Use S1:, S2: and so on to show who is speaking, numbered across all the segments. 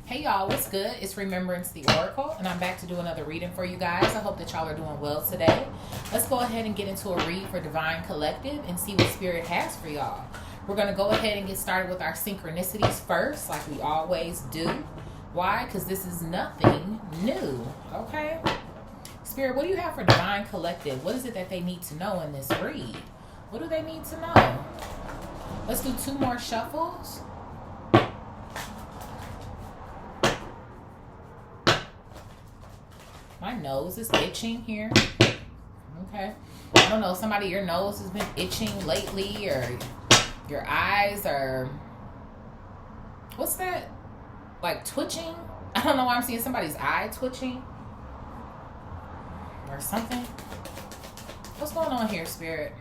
S1: Hey y'all, what's good? It's Remembrance the Oracle, and I'm back to do another reading for you guys. I hope that y'all are doing well today. Let's go ahead and get into a read for Divine Collective and see what Spirit has for y'all. We're going to go ahead and get started with our synchronicities first, like we always do. Why? Because this is nothing new, okay? Spirit, what do you have for Divine Collective? What is it that they need to know in this read? What do they need to know? Let's do 2 more shuffles. My nose is itching here. Okay. I don't know, somebody, your nose has been itching lately, or your eyes are, what's that? Like twitching? I don't know why I'm seeing somebody's eye twitching. Or something. What's going on here, Spirit?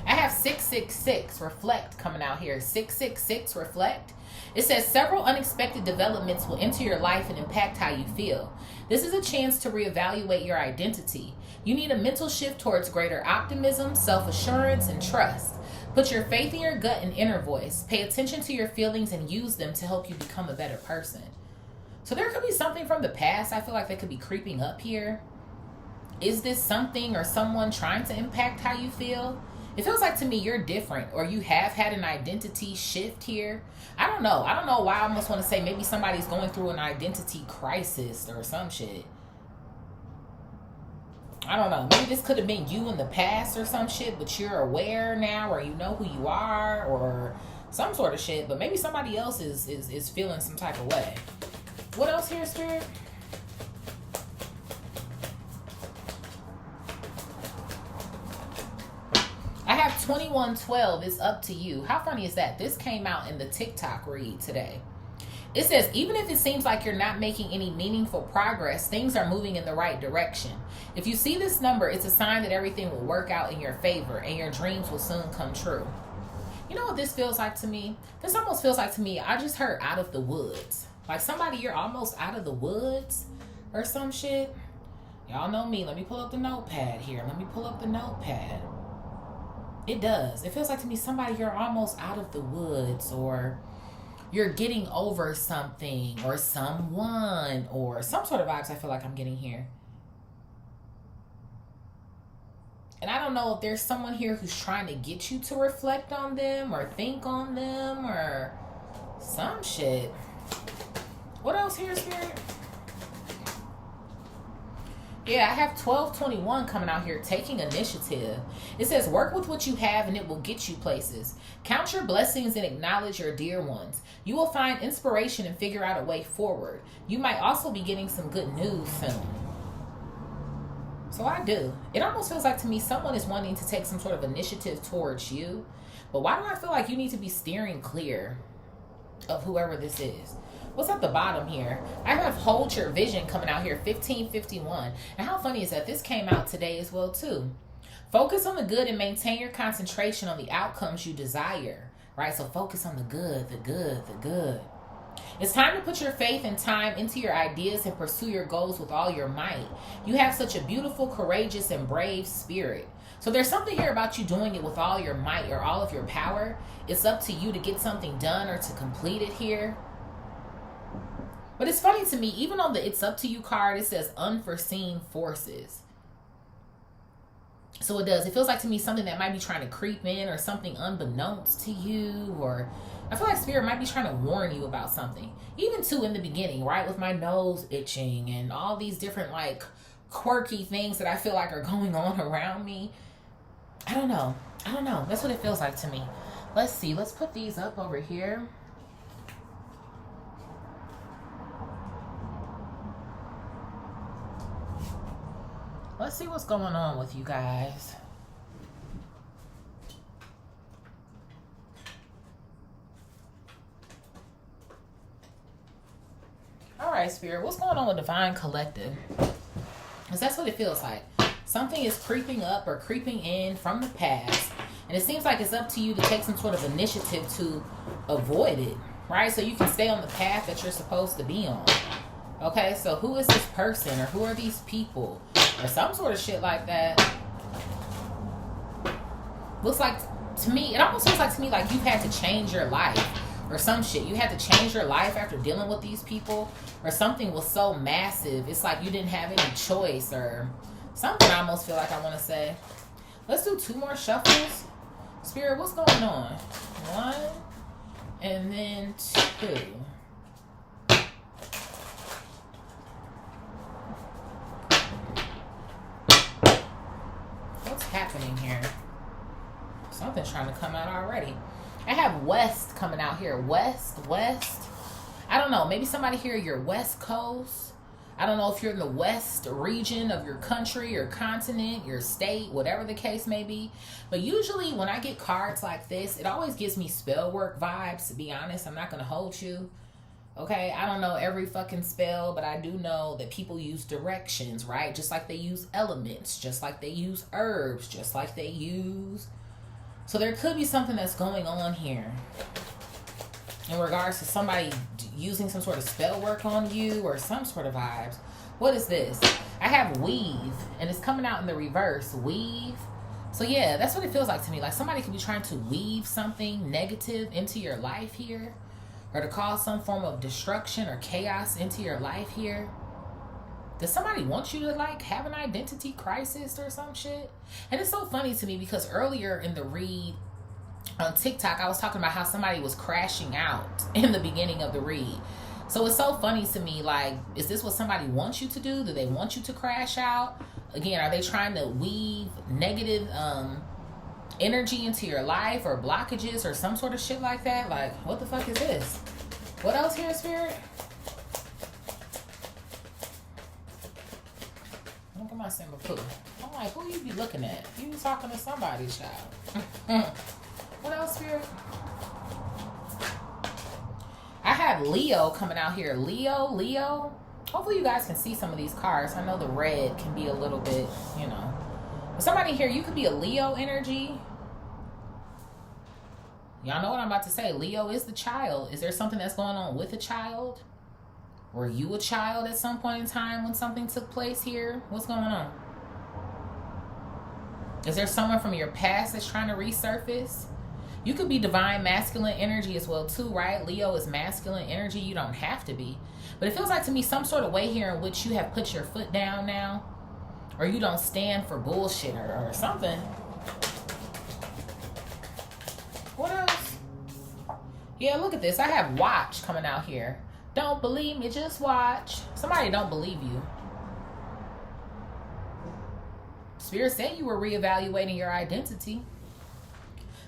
S1: I have 666 reflect coming out here. 666 reflect. It says several unexpected developments will enter your life and impact how you feel. This is a chance to reevaluate your identity. You need a mental shift towards greater optimism, self-assurance, and trust. Put your faith in your gut and inner voice. Pay attention to your feelings and use them to help you become a better person. So there could be something from the past. I feel like that could be creeping up here. Is this something or someone trying to impact how you feel? It feels like to me you're different, or you have had an identity shift here. I don't know. I don't know why I almost want to say maybe somebody's going through an identity crisis or some shit. I don't know. Maybe this could have been you in the past or some shit, but you're aware now, or you know who you are, or some sort of shit. But maybe somebody else is feeling some type of way. What else here, Spirit? I have 2112. It's up to you. How funny is that? This came out in the TikTok read today. It says, even if it seems like you're not making any meaningful progress, things are moving in the right direction. If you see this number, it's a sign that everything will work out in your favor and your dreams will soon come true. You know what this feels like to me? This almost feels like to me, I just heard out of the woods. Like somebody, you're almost out of the woods or some shit. Y'all know me. Let me pull up the notepad here. Let me pull up the notepad. It does. It feels like to me somebody, you're almost out of the woods, or you're getting over something or someone or some sort of vibes I feel like I'm getting here. And I don't know if there's someone here who's trying to get you to reflect on them or think on them or some shit. What else here, Spirit? Yeah, I have 1221 coming out here, taking initiative. It says, work with what you have and it will get you places. Count your blessings and acknowledge your dear ones. You will find inspiration and figure out a way forward. You might also be getting some good news soon. So I do. It almost feels like to me someone is wanting to take some sort of initiative towards you. But why do I feel like you need to be steering clear of whoever this is? What's at the bottom here? I have hold your vision coming out here, 1551. And how funny is that this came out today as well too. Focus on the good and maintain your concentration on the outcomes you desire. Right? So focus on the good, the good, the good. It's time to put your faith and time into your ideas and pursue your goals with all your might. You have such a beautiful, courageous, and brave spirit. So there's something here about you doing it with all your might or all of your power. It's up to you to get something done or to complete it here. But it's funny to me, even on the It's Up to You card, it says unforeseen forces. So it does. It feels like to me something that might be trying to creep in or something unbeknownst to you. Or I feel like Spirit might be trying to warn you about something. Even too in the beginning, right? With my nose itching and all these different like quirky things that I feel like are going on around me. I don't know. That's what it feels like to me. Let's see. Let's put these up over here. Let's see what's going on with you guys. All right, Spirit, what's going on with Divine Collective? Because that's what it feels like. Something is creeping up or creeping in from the past. And it seems like it's up to you to take some sort of initiative to avoid it, right? So you can stay on the path that you're supposed to be on. Okay, so who is this person or who are these people or some sort of shit like that? looks like to me, it almost looks like to me like you've had to change your life or some shit. You had to change your life after dealing with these people, or something was so massive. It's like you didn't have any choice or something. I almost feel like I want to say. Let's do 2 more shuffles. Spirit, what's going on? 1 and then 2. What's happening here? Something's trying to come out already. I have West coming out here. West. I don't know. Maybe somebody here, you're West Coast. I don't know if you're in the West region of your country or continent, your state, whatever the case may be. But usually when I get cards like this, it always gives me spell work vibes, to be honest. I'm not going to hold you. Okay, I don't know every fucking spell, but I do know that people use directions, right? Just like they use elements, just like they use herbs, just like they use... So there could be something that's going on here in regards to somebody using some sort of spell work on you or some sort of vibes. What is this? I have weave, and it's coming out in the reverse. Weave. So yeah, that's what it feels like to me. Like somebody could be trying to weave something negative into your life here, or to cause some form of destruction or chaos into your life here. Does somebody want you to like have an identity crisis or some shit? And it's so funny to me because earlier in the read on TikTok, I was talking about how somebody was crashing out in the beginning of the read. So it's so funny to me, like, is this what somebody wants you to do? Do they want you to crash out? Again, are they trying to weave negative energy into your life or blockages or some sort of shit like that? Like, what the fuck is this? What else here, Spirit? Look at my symbol poo. I'm like, who you be looking at? You be talking to somebody, child. What else, Spirit? I have Leo coming out here. Leo. Hopefully you guys can see some of these cards. I know the red can be a little bit, you know. But somebody here, you could be a Leo energy. Y'all know what I'm about to say. Leo is the child. Is there something that's going on with a child? Were you a child at some point in time when something took place here? What's going on? Is there someone from your past that's trying to resurface? You could be divine masculine energy as well too, right? Leo is masculine energy. You don't have to be. But it feels like to me some sort of way here in which you have put your foot down now. Or you don't stand for bullshit or something. What else? Yeah, look at this. I have watch coming out here. Don't believe me, just watch. Somebody don't believe you. Spirit said you were reevaluating your identity.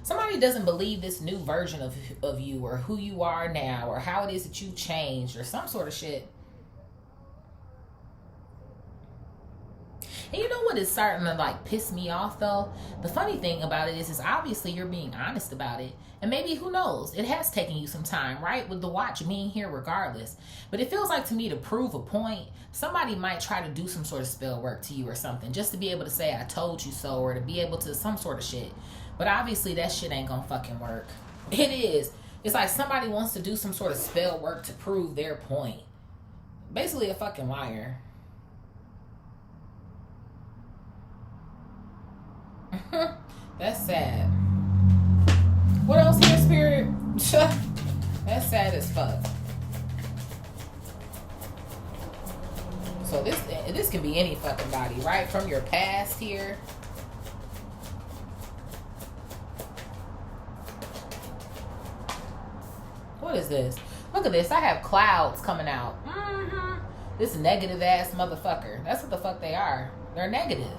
S1: Somebody doesn't believe this new version of you or who you are now or how it is that you changed or some sort of shit. And you know what is starting to like piss me off though? The funny thing about it is obviously you're being honest about it. And maybe, who knows, it has taken you some time, right? With the watch being here regardless. But it feels like to me to prove a point, somebody might try to do some sort of spell work to you or something. Just to be able to say, I told you so, or to be able to some sort of shit. But obviously that shit ain't gonna fucking work. It is. It's like somebody wants to do some sort of spell work to prove their point. Basically a fucking liar. That's sad. What else here, Spirit? That's sad as fuck. So this can be any fucking body, right? From your past here. What is this? Look at this. I have clouds coming out. This negative ass motherfucker. That's what the fuck they are. They're negative.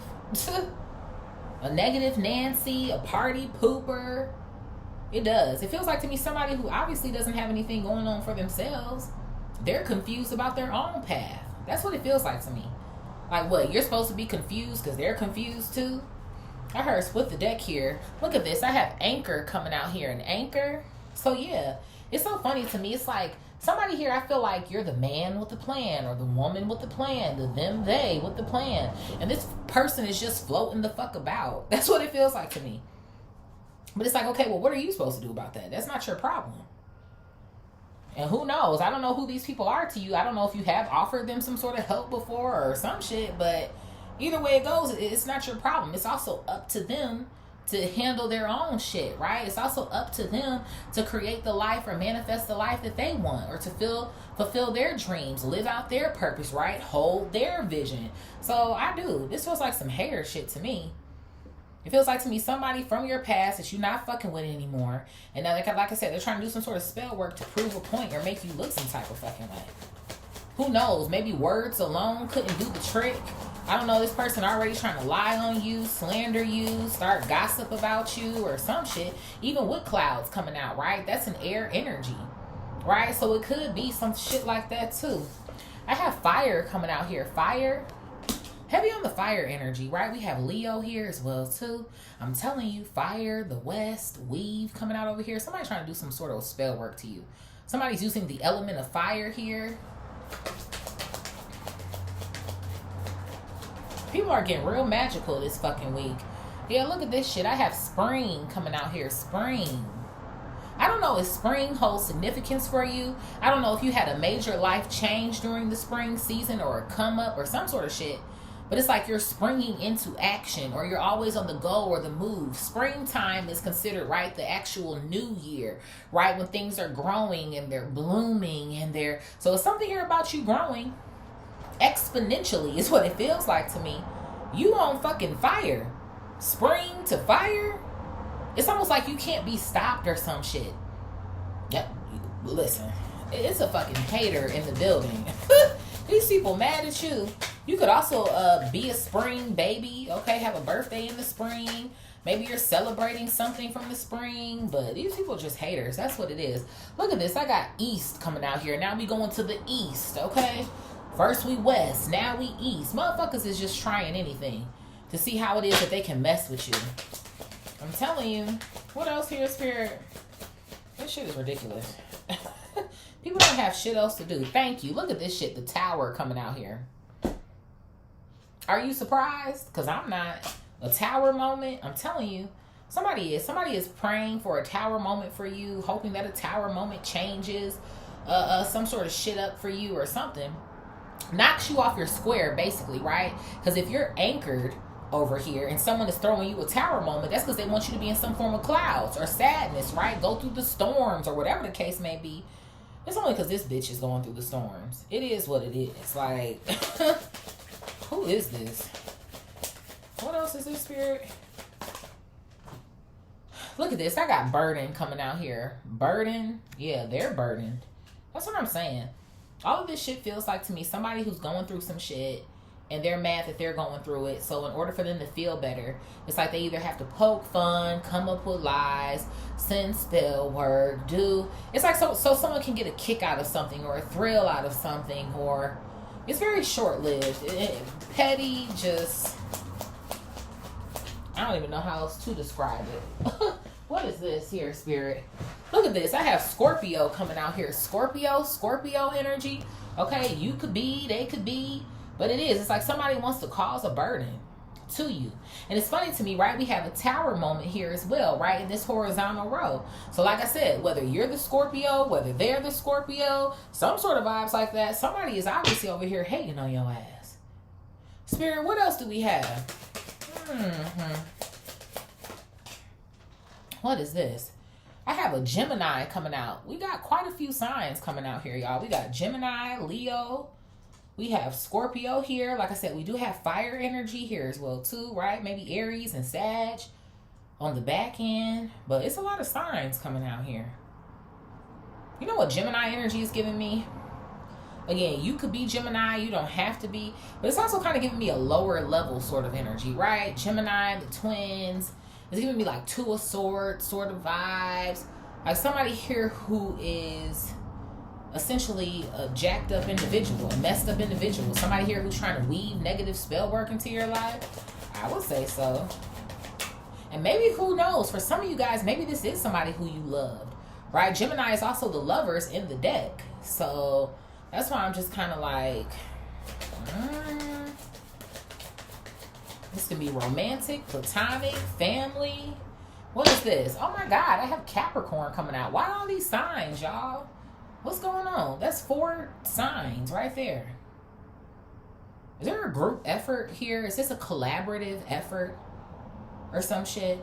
S1: A negative Nancy, a party pooper. It does. It feels like to me somebody who obviously doesn't have anything going on for themselves. They're confused about their own path. That's what it feels like to me. Like what? You're supposed to be confused because they're confused too? I heard split the deck here. Look at this. I have anchor coming out here. An anchor. So yeah. It's so funny to me. It's like somebody here, I feel like you're the man with the plan or the woman with the plan, the them, they with the plan. And this person is just floating the fuck about. That's what it feels like to me. But it's like, okay, well, what are you supposed to do about that? That's not your problem. And who knows? I don't know who these people are to you. I don't know if you have offered them some sort of help before or some shit. But either way it goes, it's not your problem. It's also up to them to handle their own shit, right? It's also up to them to create the life or manifest the life that they want, or to fulfill their dreams, live out their purpose, right? Hold their vision. So this feels like some hater shit to me. It feels like to me somebody from your past that you're not fucking with anymore. And now, like I said, they're trying to do some sort of spell work to prove a point or make you look some type of fucking way. Who knows? Maybe words alone couldn't do the trick. I don't know. This person already trying to lie on you, slander you, start gossip about you or some shit. Even with clouds coming out, right? That's an air energy, right? So it could be some shit like that too. I have fire coming out here. Fire. Heavy on the fire energy, right? We have Leo here as well, too. I'm telling you, fire, the west, weave coming out over here. Somebody's trying to do some sort of spell work to you. Somebody's using the element of fire here. People are getting real magical this fucking week. Yeah, look at this shit. I have spring coming out here. Spring. I don't know if spring holds significance for you. I don't know if you had a major life change during the spring season or a come up or some sort of shit. But it's like you're springing into action, or you're always on the go or the move. Springtime is considered, right, the actual new year, right? When things are growing and they're blooming and so it's something here about you growing exponentially is what it feels like to me. You on fucking fire. Spring to fire. It's almost like you can't be stopped or some shit. Yep. Listen, it's a fucking hater in the building. These people mad at you. You could also be a spring baby, okay? Have a birthday in the spring. Maybe you're celebrating something from the spring, but these people are just haters. That's what it is. Look at this. I got east coming out here. Now we going to the east, okay? First we west, now we east. Motherfuckers is just trying anything to see how it is that they can mess with you. I'm telling you. What else here, Spirit? This shit is ridiculous. People don't have shit else to do. Thank you. Look at this shit. The tower coming out here. Are you surprised? Because I'm not. A tower moment. I'm telling you. Somebody is praying for a tower moment for you. Hoping that a tower moment changes some sort of shit up for you or something. Knocks you off your square, basically, right? Because if you're anchored over here and someone is throwing you a tower moment, that's because they want you to be in some form of clouds or sadness, right? Go through the storms or whatever the case may be. It's only because this bitch is going through the storms. It is what it is. Like, who is this? What else is this, Spirit? Look at this. I got burden coming out here. Burden? Yeah, they're burdened. That's what I'm saying. All of this shit feels like to me somebody who's going through some shit and they're mad that they're going through it. So in order for them to feel better, it's like they either have to poke fun, come up with lies, send spell work, it's like so someone can get a kick out of something or a thrill out of something, or it's very short-lived. Petty, just, I don't even know how else to describe it. What is this here, Spirit? Look at this. I have Scorpio coming out here. Scorpio energy. Okay, you could be, they could be. But it is. It's like somebody wants to cause a burden to you. And it's funny to me, right? We have a tower moment here as well, right? In this horizontal row. So like I said, whether you're the Scorpio, whether they're the Scorpio, some sort of vibes like that, somebody is obviously over here hating on your ass. Spirit, what else do we have? What is this? I have a Gemini coming out. We got quite a few signs coming out here, y'all. We got Gemini, Leo. We have Scorpio here. Like I said, we do have fire energy here as well, too, right? Maybe Aries and Sag on the back end. But it's a lot of signs coming out here. You know what Gemini energy is giving me? Again, you could be Gemini. You don't have to be. But it's also kind of giving me a lower level sort of energy, right? Gemini, the twins. It's giving me like Two of Swords sort of vibes. Like somebody here who is essentially a jacked up individual, a messed up individual. Somebody here who's trying to weave negative spell work into your life. I would say so. And maybe, who knows, for some of you guys, maybe this is somebody who you loved, right? Gemini is also the lovers in the deck. So that's why I'm just kind of like, this can be romantic, platonic, family. What is this? Oh my God, I have Capricorn coming out. Why all these signs, y'all? What's going on? That's 4 signs right there. Is there a group effort here? Is this a collaborative effort or some shit?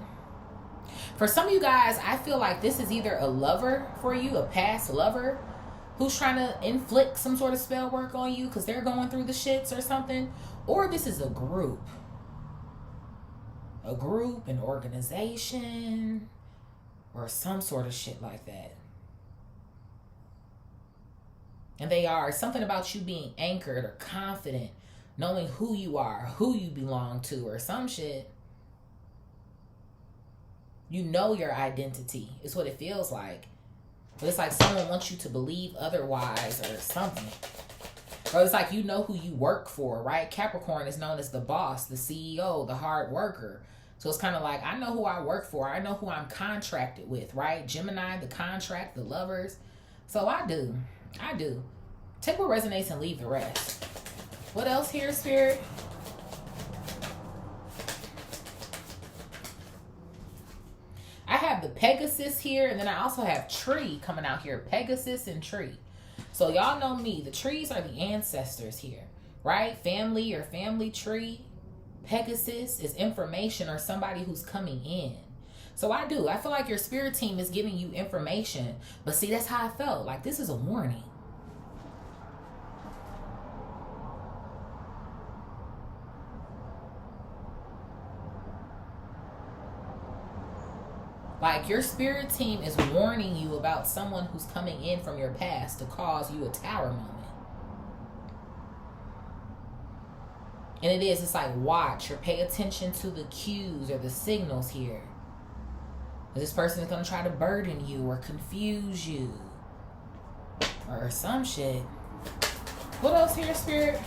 S1: For some of you guys, I feel like this is either a lover for you, a past lover, who's trying to inflict some sort of spell work on you because they're going through the shits or something. Or this is a group. A group, an organization, or some sort of shit like that. And they are something about you being anchored or confident, knowing who you are, who you belong to, or some shit. You know your identity is what it feels like. But it's like someone wants you to believe otherwise or something. Or it's like you know who you work for, right? Capricorn is known as the boss, the CEO, the hard worker. So it's kind of like, I know who I work for. I know who I'm contracted with, right? Gemini, the contract, the lovers. So I do. Take what resonates and leave the rest. What else here, Spirit? I have the Pegasus here, and then I also have tree coming out here. Pegasus and tree. So y'all know me. The trees are the ancestors here, right? Family or family tree. Pegasus is information or somebody who's coming in. So I feel like your spirit team is giving you information. But see, that's how I felt. Like this is a warning. Like your spirit team is warning you about someone who's coming in from your past to cause you a tower moment. And it's like watch or pay attention to the cues or the signals here. This person is going to try to burden you or confuse you or some shit. What else here, Spirit?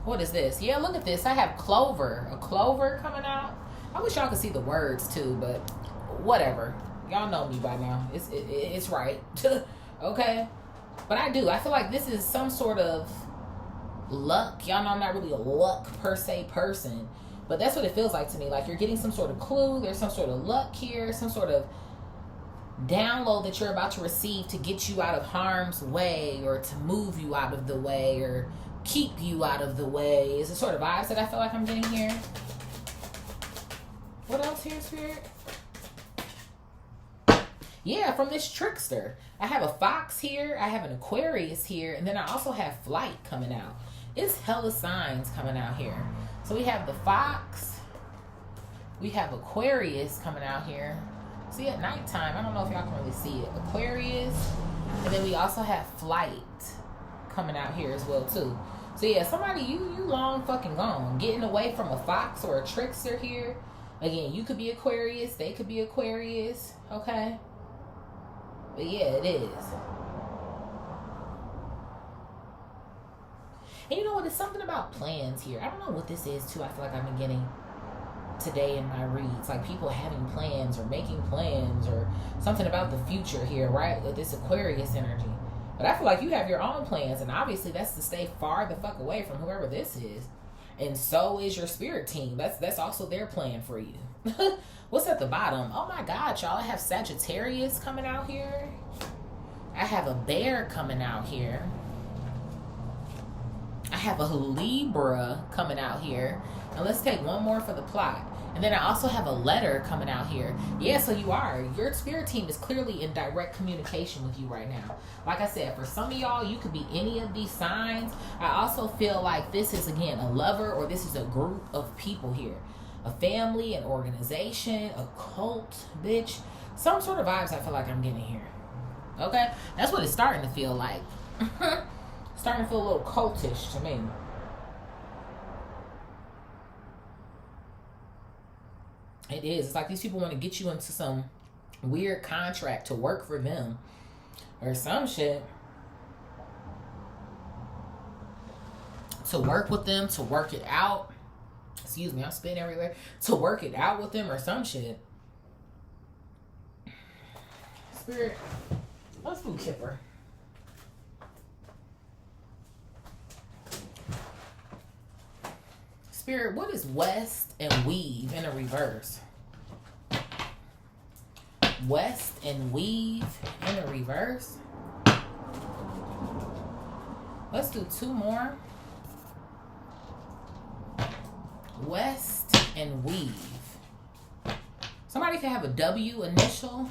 S1: What is this? Yeah, look at this. I have clover. A clover coming out. I wish y'all could see the words too, but whatever. Y'all know me by now. It's right. Okay? But I feel like this is some sort of luck. Y'all know I'm not really a luck per se person, but that's what it feels like to me. Like you're getting some sort of clue. There's some sort of luck here. Some sort of download that you're about to receive to get you out of harm's way or to move you out of the way or keep you out of the way. Is the sort of vibes that I feel like I'm getting here. What else here, Spirit? Yeah, from this trickster. I have a fox here. I have an Aquarius here. And then I also have flight coming out. It's hella signs coming out here. So we have the fox. We have Aquarius coming out here. See, at nighttime, I don't know if y'all can really see it. Aquarius. And then we also have flight coming out here as well, too. So yeah, somebody, you long fucking gone. Getting away from a fox or a trickster here. Again, you could be Aquarius. They could be Aquarius. Okay? But yeah, it is. And you know what? It's something about plans here. I don't know what this is, too. I feel like I've been getting today in my reads. Like people having plans or making plans or something about the future here, right? With this Aquarius energy. But I feel like you have your own plans, and obviously that's to stay far the fuck away from whoever this is. And so is your spirit team. That's also their plan for you. What's at the bottom? Oh my God, y'all. I have Sagittarius coming out here. I have a bear coming out here. I have a Libra coming out here. And let's take one more for the plot. And then I also have a letter coming out here. Yeah, so your spirit team is clearly in direct communication with you right now. Like I said, for some of y'all, you could be any of these signs. I also feel like this is, again, a lover or this is a group of people here. A family, an organization, a cult, bitch. Some sort of vibes I feel like I'm getting here. Okay? That's what it's starting to feel like. Starting to feel a little cultish to me. It is. It's like these people want to get you into some weird contract to work for them or some shit. To work with them, to work it out. Excuse me, I'm spitting everywhere. To work it out with them or some shit. Spirit, let's do Kipper. Spirit, what is West and Weave in a reverse? West and Weave in a reverse. Let's do two more. West and weave. Somebody could have a W initial.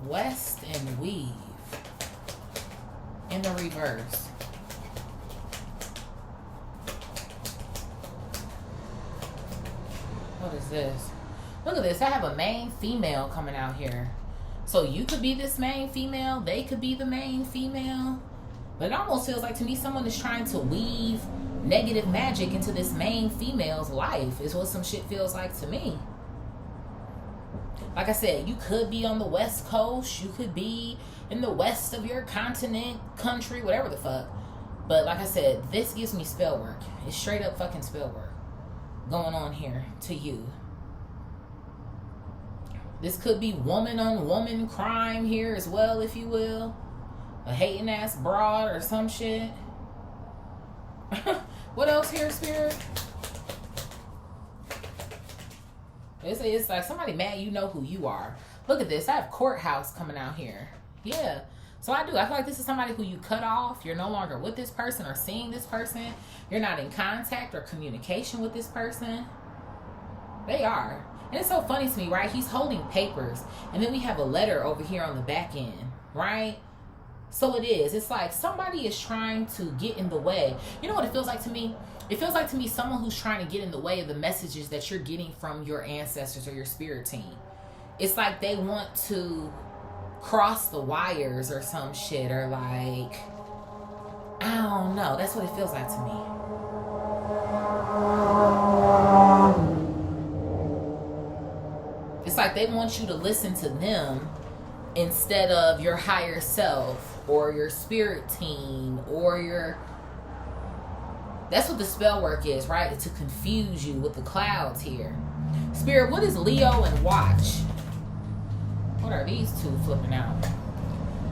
S1: West and weave. In the reverse. What is this? Look at this. I have a main female coming out here. So you could be this main female. They could be the main female. But it almost feels like to me someone is trying to weave negative magic into this main female's life is what some shit feels like to me. Like I said, you could be on the West Coast. You could be in the west of your continent, country, whatever the fuck. But like I said, this gives me spell work. It's straight up fucking spell work going on here to you. This could be woman on woman crime here as well, if you will. A hating ass broad or some shit. What else here, Spirit? It's like somebody mad you know who you are. Look at this. I have courthouse coming out here. Yeah. So I do. I feel like this is somebody who you cut off. You're no longer with this person or seeing this person. You're not in contact or communication with this person. They are. And it's so funny to me, right? He's holding papers. And then we have a letter over here on the back end, right? So it is. It's like somebody is trying to get in the way. You know what it feels like to me? It feels like to me someone who's trying to get in the way of the messages that you're getting from your ancestors or your spirit team. It's like they want to cross the wires or some shit, or like, I don't know. That's what it feels like to me. It's like they want you to listen to them instead of your higher self or your spirit team or your... That's what the spell work is, right? To confuse you with the clouds here. Spirit, what is Leo and Watch? What are these two flipping out?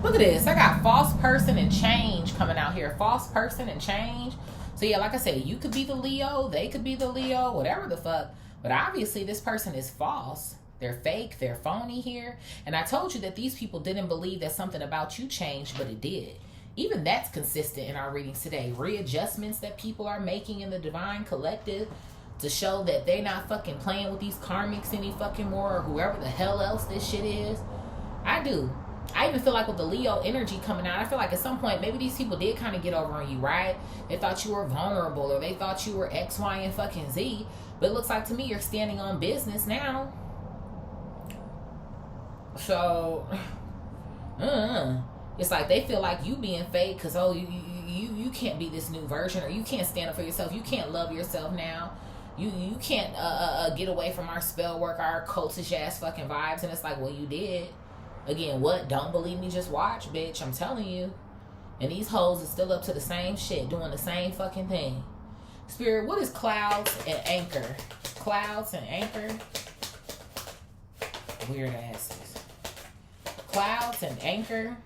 S1: Look at this. I got false person and change coming out here. False person and change. So yeah, like I said, you could be the Leo. They could be the Leo. Whatever the fuck. But obviously this person is false. They're fake. They're phony here. And I told you that these people didn't believe that something about you changed, but it did. Even that's consistent in our readings today. Readjustments that people are making in the divine collective to show that they're not fucking playing with these karmics any fucking more, or whoever the hell else this shit is. I do. I even feel like with the Leo energy coming out, I feel like at some point maybe these people did kind of get over on you, right? They thought you were vulnerable, or they thought you were X, Y, and fucking Z. But it looks like to me you're standing on business now. So, it's like they feel like you being fake because, oh, you can't be this new version, or you can't stand up for yourself. You can't love yourself now. You can't get away from our spell work, our cultish ass fucking vibes. And it's like, well, you did. Again, what? Don't believe me? Just watch, bitch. I'm telling you. And these hoes are still up to the same shit, doing the same fucking thing. Spirit, what is clouds and anchor? Clouds and anchor? Weird asses. Clouds and anchor.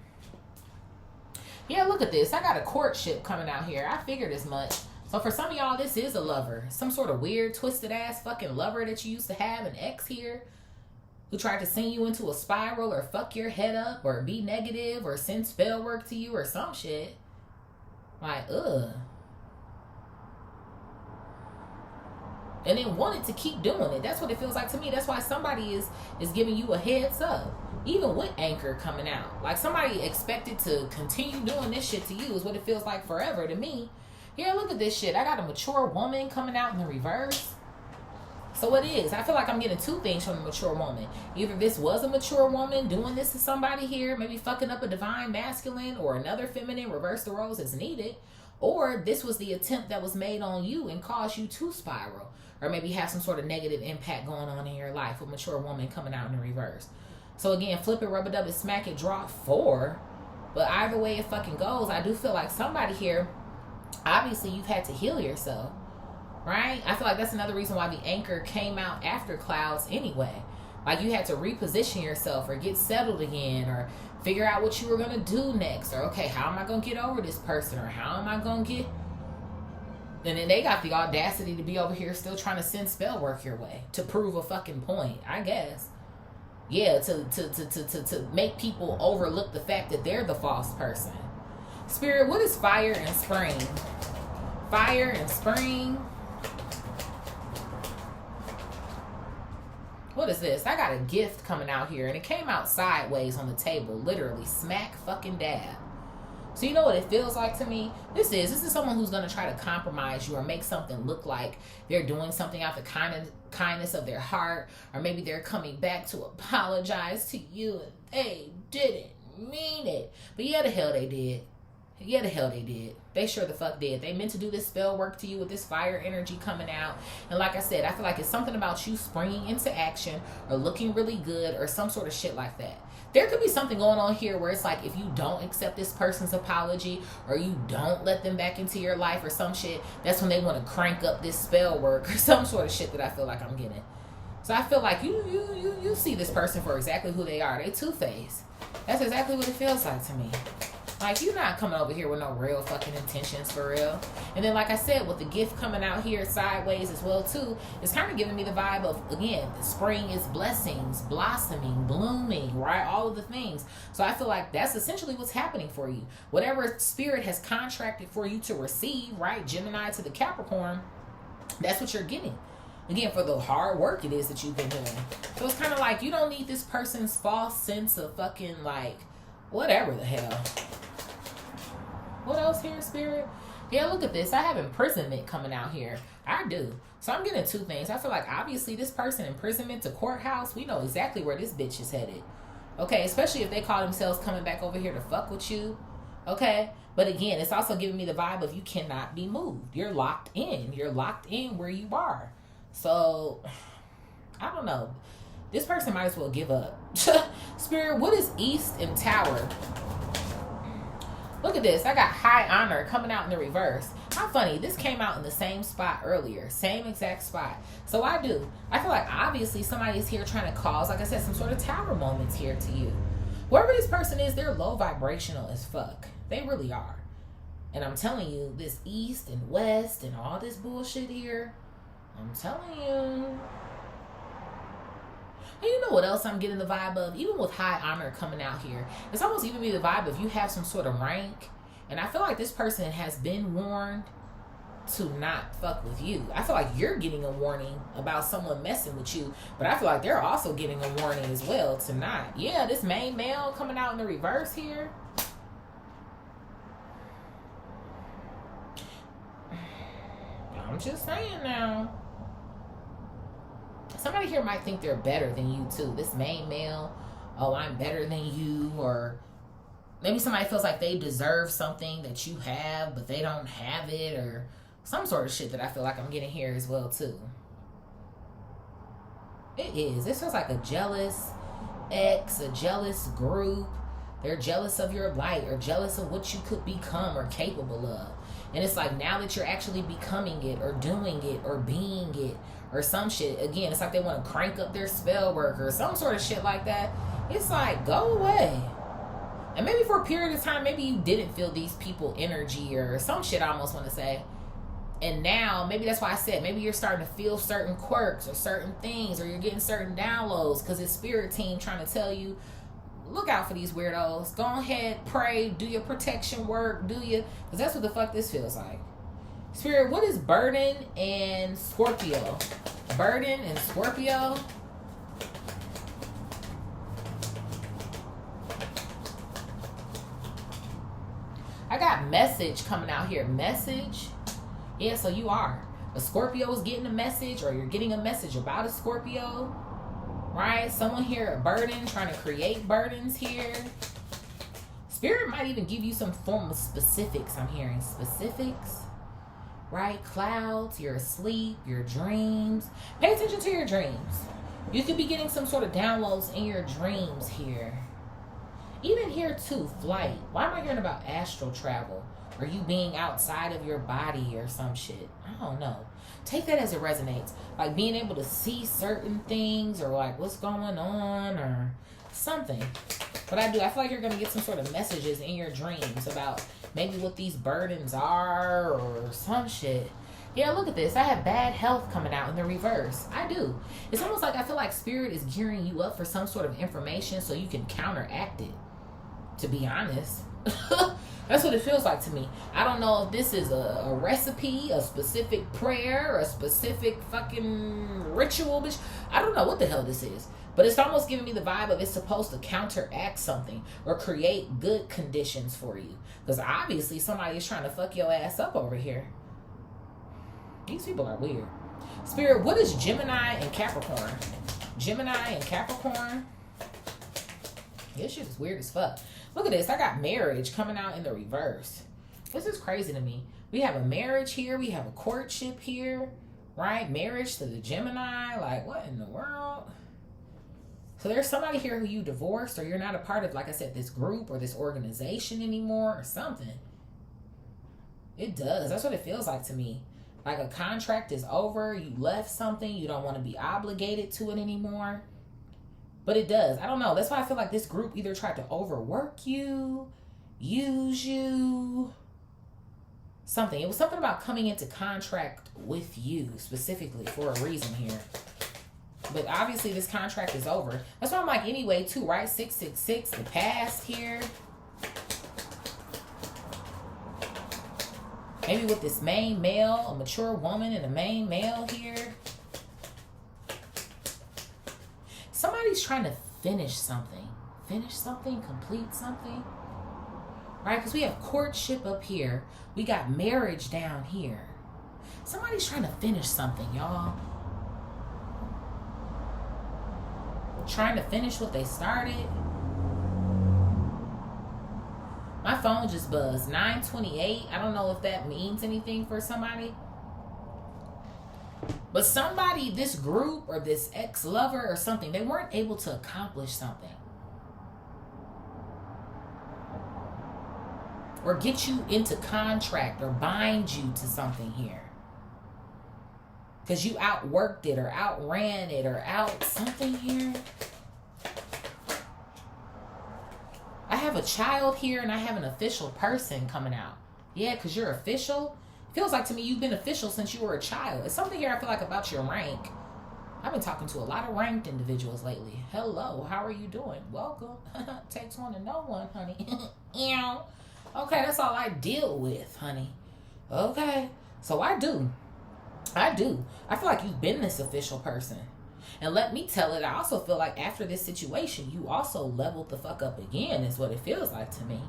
S1: Yeah, look at this. I got a courtship coming out here. I figured as much. So for some of y'all, this is a lover. Some sort of weird, twisted ass fucking lover that you used to have, an ex here, who tried to send you into a spiral or fuck your head up or be negative or send spell work to you or some shit. Like, ugh. And then wanted to keep doing it. That's what it feels like to me. That's why somebody is giving you a heads up. Even with anchor coming out. Like somebody expected to continue doing this shit to you is what it feels like forever to me. Yeah, look at this shit. I got a mature woman coming out in the reverse. So it is. I feel like I'm getting two things from the mature woman. Either this was a mature woman doing this to somebody here, maybe fucking up a divine masculine or another feminine, reverse the roles as needed. Or this was the attempt that was made on you and caused you to spiral. Or maybe have some sort of negative impact going on in your life with mature woman coming out in the reverse. So again, flip it, rub it, dub it, smack it, draw 4. But either way it fucking goes, I do feel like somebody here, obviously you've had to heal yourself, right? I feel like that's another reason why the anchor came out after clouds anyway. Like you had to reposition yourself or get settled again or figure out what you were going to do next. Or, okay, how am I going to get over this person? Or how am I going to get... And then they got the audacity to be over here still trying to send spell work your way to prove a fucking point, I guess. Yeah, to make people overlook the fact that they're the false person. Spirit, what is fire and spring? fire and spring. What is this? I got a gift coming out here, and it came out sideways on the table, literally smack fucking dab. So you know what it feels like to me? This is someone who's going to try to compromise you or make something look like they're doing something out the kindness of their heart, or maybe they're coming back to apologize to you and they didn't mean it. But yeah, the hell they did. Yeah, the hell they did. They sure the fuck did. They meant to do this spell work to you with this fire energy coming out. And like I said, I feel like it's something about you springing into action or looking really good or some sort of shit like that. There could be something going on here where it's like if you don't accept this person's apology or you don't let them back into your life or some shit, that's when they want to crank up this spell work or some sort of shit that I feel like I'm getting. So I feel like you see this person for exactly who they are. They two-faced. That's exactly what it feels like to me. Like, you're not coming over here with no real fucking intentions for real. And then, like I said, with the gift coming out here sideways as well, too, it's kind of giving me the vibe of, again, spring is blessings, blossoming, blooming, right? All of the things. So I feel like that's essentially what's happening for you. Whatever spirit has contracted for you to receive, right? Gemini to the Capricorn, that's what you're getting. Again, for the hard work it is that you've been doing. So it's kind of like you don't need this person's false sense of fucking, like, whatever the hell. What else here, Spirit? Yeah, look at this. I have imprisonment coming out here. I do. So I'm getting two things. I feel like, obviously, this person, imprisonment to courthouse, we know exactly where this bitch is headed. Okay, especially if they call themselves coming back over here to fuck with you. Okay? But again, it's also giving me the vibe of you cannot be moved. You're locked in. You're locked in where you are. So, I don't know. This person might as well give up. Spirit, what is East and Tower? Look at this. I got high honor coming out in the reverse. How funny. This came out in the same spot earlier. Same exact spot. So I feel like obviously somebody is here trying to cause, like I said, some sort of tower moments here to you. Whoever this person is, they're low vibrational as fuck. They really are. And I'm telling you, this East and West and all this bullshit here, I'm telling you. And you know what else I'm getting the vibe of? Even with high honor coming out here, it's almost giving me the vibe of you have some sort of rank. And I feel like this person has been warned to not fuck with you. I feel like you're getting a warning about someone messing with you. But I feel like they're also getting a warning as well to not. Yeah, this main male coming out in the reverse here. I'm just saying now. Somebody here might think they're better than you too. This main male, oh, I'm better than you. Or maybe somebody feels like they deserve something that you have, but they don't have it. Or some sort of shit that I feel like I'm getting here as well too. It is. This feels like a jealous ex, a jealous group. They're jealous of your light or jealous of what you could become or capable of. And it's like now that you're actually becoming it or doing it or being it or some shit. Again, it's like they want to crank up their spell work or some sort of shit like that. It's like, go away. And maybe for a period of time, maybe you didn't feel these people energy or some shit I almost want to say. And now, maybe that's why I said, maybe you're starting to feel certain quirks or certain things or you're getting certain downloads because it's spirit team trying to tell you, look out for these weirdos. Go ahead, pray, do your protection work, because that's what the fuck this feels like. Spirit, what is burden and Scorpio? Burden and Scorpio. I got message coming out here. Message. Yeah, so you are. A Scorpio is getting a message or you're getting a message about a Scorpio. Right? Someone here, a burden, trying to create burdens here. Spirit might even give you some form of specifics. I'm hearing specifics. Right? Clouds, you're asleep, your dreams. Pay attention to your dreams. You could be getting some sort of downloads in your dreams here. Even here too, flight. Why am I hearing about astral travel? Or you being outside of your body or some shit? I don't know. Take that as it resonates. Like being able to see certain things or like what's going on or something. But I feel like you're going to get some sort of messages in your dreams about maybe what these burdens are or some shit. Yeah, look at this. I have bad health coming out in the reverse. I do. It's almost like I feel like spirit is gearing you up for some sort of information so you can counteract it. To be honest. That's what it feels like to me. I don't know if this is a recipe, a specific prayer, a specific fucking ritual, bitch. I don't know what the hell this is. But it's almost giving me the vibe of it's supposed to counteract something or create good conditions for you. Because obviously somebody is trying to fuck your ass up over here. These people are weird. Spirit, what is Gemini and Capricorn? Gemini and Capricorn. This shit is weird as fuck. Look at this. I got marriage coming out in the reverse. This is crazy to me. We have a marriage here. We have a courtship here. Right? Marriage to the Gemini. Like, what in the world? So there's somebody here who you divorced or you're not a part of, like I said, this group or this organization anymore or something. It does. That's what it feels like to me. Like a contract is over. You left something. You don't want to be obligated to it anymore. But it does. I don't know. That's why I feel like this group either tried to overwork you, use you, something. It was something about coming into contract with you specifically for a reason here. But obviously this contract is over. That's why I'm like, anyway, too, right? 666, the past here. Maybe with this main male, a mature woman and a main male here. Somebody's trying to finish something. Finish something, complete something. Right? Because we have courtship up here. We got marriage down here. Somebody's trying to finish something, y'all. Trying to finish what they started. My phone just buzzed. 928. I don't know if that means anything for somebody. But somebody, this group or this ex-lover or something, they weren't able to accomplish something. Or get you into contract or bind you to something here. Because you outworked it or outran it or out something here. I have a child here and I have an official person coming out. Yeah, because you're official. Feels like to me you've been official since you were a child. It's something here I feel like about your rank. I've been talking to a lot of ranked individuals lately. Hello, how are you doing? Welcome. Takes one to know one, honey. Okay, that's all I deal with, honey. Okay, so I do. I feel like you've been this official person. And let me tell it, I also feel like after this situation, you also leveled the fuck up again, is what it feels like to me.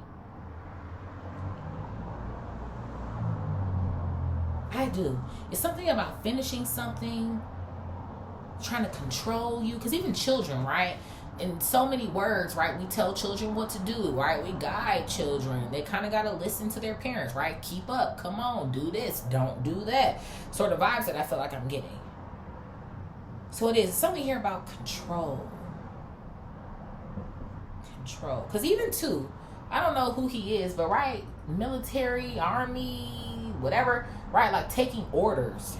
S1: I do. It's something about finishing something, trying to control you. Because even children, right? In so many words, right? We tell children what to do, right? We guide children. They kind of got to listen to their parents, right? Keep up. Come on. Do this. Don't do that. Sort of vibes that I feel like I'm getting. So it is. It's something here about control. Control. Because even too, I don't know who he is, but right? Military, army, whatever, right? Like taking orders.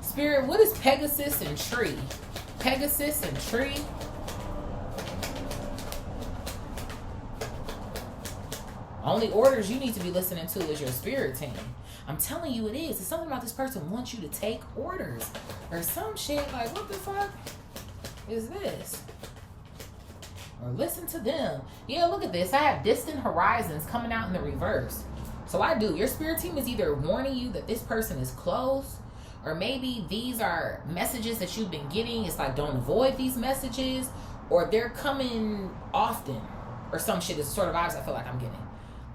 S1: Spirit, what is Pegasus and tree? Pegasus and tree. Only orders you need to be listening to is your spirit team. I'm telling you it is. It's something about this person wants you to take orders. Or some shit like, what the fuck is this? Or listen to them. Yeah, look at this. I have distant horizons coming out in the reverse. So I do. Your spirit team is either warning you that this person is close, or maybe these are messages that you've been getting. It's like, don't avoid these messages, or they're coming often, or some shit is sort of vibes I feel like I'm getting.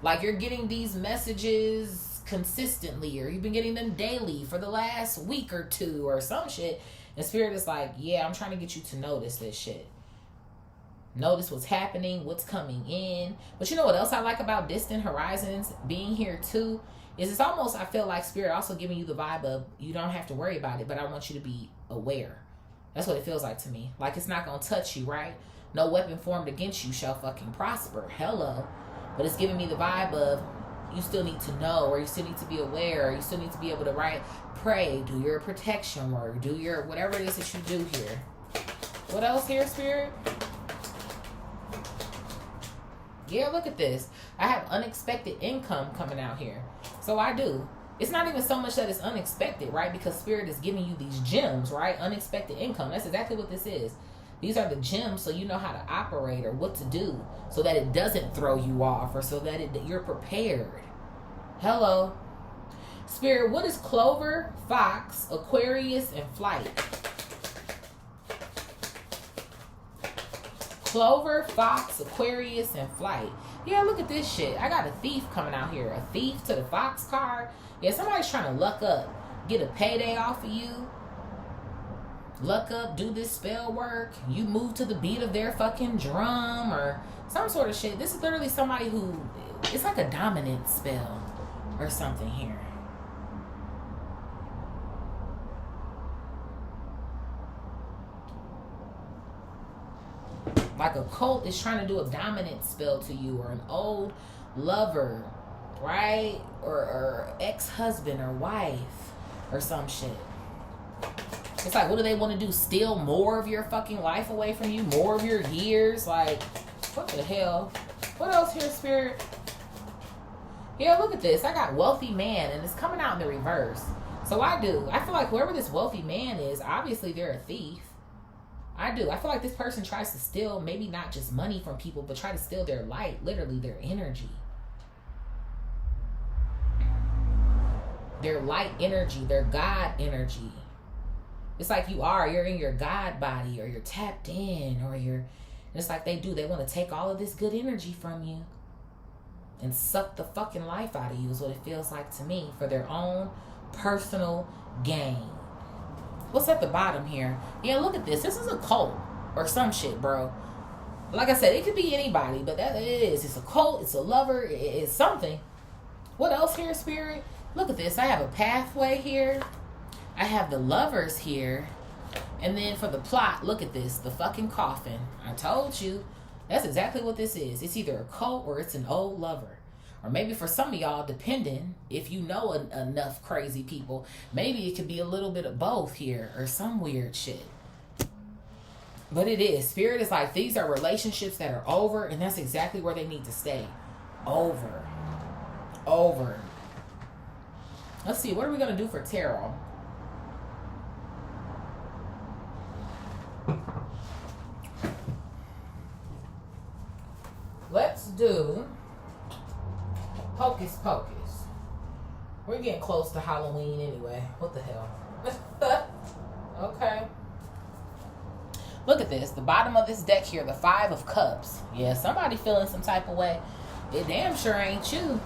S1: Like you're getting these messages consistently, or you've been getting them daily for the last week or two, or some shit. And spirit is like, yeah, I'm trying to get you to notice this shit. Notice what's happening, what's coming in. But you know what else I like about distant horizons being here too? Is it's almost, I feel like spirit also giving you the vibe of you don't have to worry about it, but I want you to be aware. That's what it feels like to me. Like it's not going to touch you, right? No weapon formed against you shall fucking prosper. Hello. But it's giving me the vibe of you still need to know, or you still need to be aware, or you still need to be able to, right, pray, do your protection work, do your whatever it is that you do here. What else here, spirit? Yeah, look at this. I have unexpected income coming out here. So I do. It's not even so much that it's unexpected, right? Because Spirit is giving you these gems, right? Unexpected income. That's exactly what this is. These are the gems, so you know how to operate or what to do so that it doesn't throw you off, or so that you're prepared. Hello. Spirit, what is Clover, Fox, Aquarius, and Flight? Clover, Fox, Aquarius, and Flight. Yeah, look at this shit. I got a thief coming out here. A thief to the Fox card. Yeah, somebody's trying to luck up. Get a payday off of you. Luck up, do this spell work. You move to the beat of their fucking drum or some sort of shit. This is literally somebody who, it's like a dominant spell or something here. Like a cult is trying to do a dominant spell to you, or an old lover, right? Or ex-husband or wife or some shit. It's like, what do they want to do? Steal more of your fucking life away from you? More of your years? Like, what the hell? What else here, Spirit? Yeah, look at this. I got wealthy man, and it's coming out in the reverse. So I feel like whoever this wealthy man is, obviously they're a thief. I feel like this person tries to steal, maybe not just money from people, but try to steal their light, literally their energy. Their light energy, their God energy. It's like you're in your God body, or you're tapped in, or it's like they want to take all of this good energy from you and suck the fucking life out of you, is what it feels like to me, for their own personal gain. What's at the bottom here? Yeah, look at this. This is a cult or some shit, bro. Like I said, it could be anybody, but that it is. It's a cult. It's a lover. It's something. What else here, Spirit? Look at this. I have a pathway here. I have the lovers here. And then for the plot, look at this. The fucking coffin. I told you. That's exactly what this is. It's either a cult or it's an old lover. Or maybe for some of y'all, depending, if you know enough crazy people, maybe it could be a little bit of both here or some weird shit. But it is. Spirit is like, these are relationships that are over, and that's exactly where they need to stay. Over. Let's see. What are we going to do for tarot? Let's do Hocus Pocus. We're getting close to Halloween anyway. What the hell? Okay. Look at this. The bottom of this deck here, the 5 of Cups. Yeah, somebody feeling some type of way. It damn sure ain't you.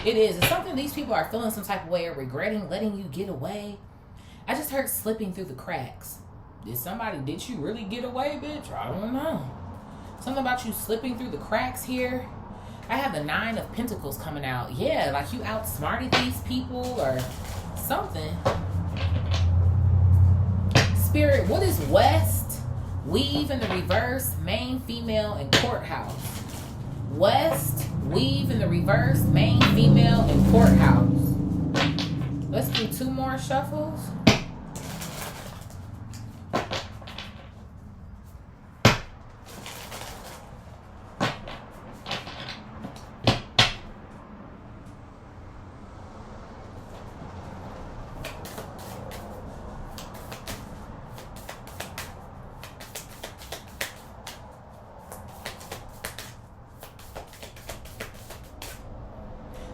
S1: It is. It's something these people are feeling some type of way or regretting letting you get away. I just heard slipping through the cracks. Did you really get away, bitch? I don't know. Something about you slipping through the cracks here. I have the 9 of Pentacles coming out. Yeah, like you outsmarted these people or something. Spirit, what is West? Weave in the reverse, main, female, and courthouse. West, weave in the reverse, main, female, and courthouse. Let's do 2 more shuffles.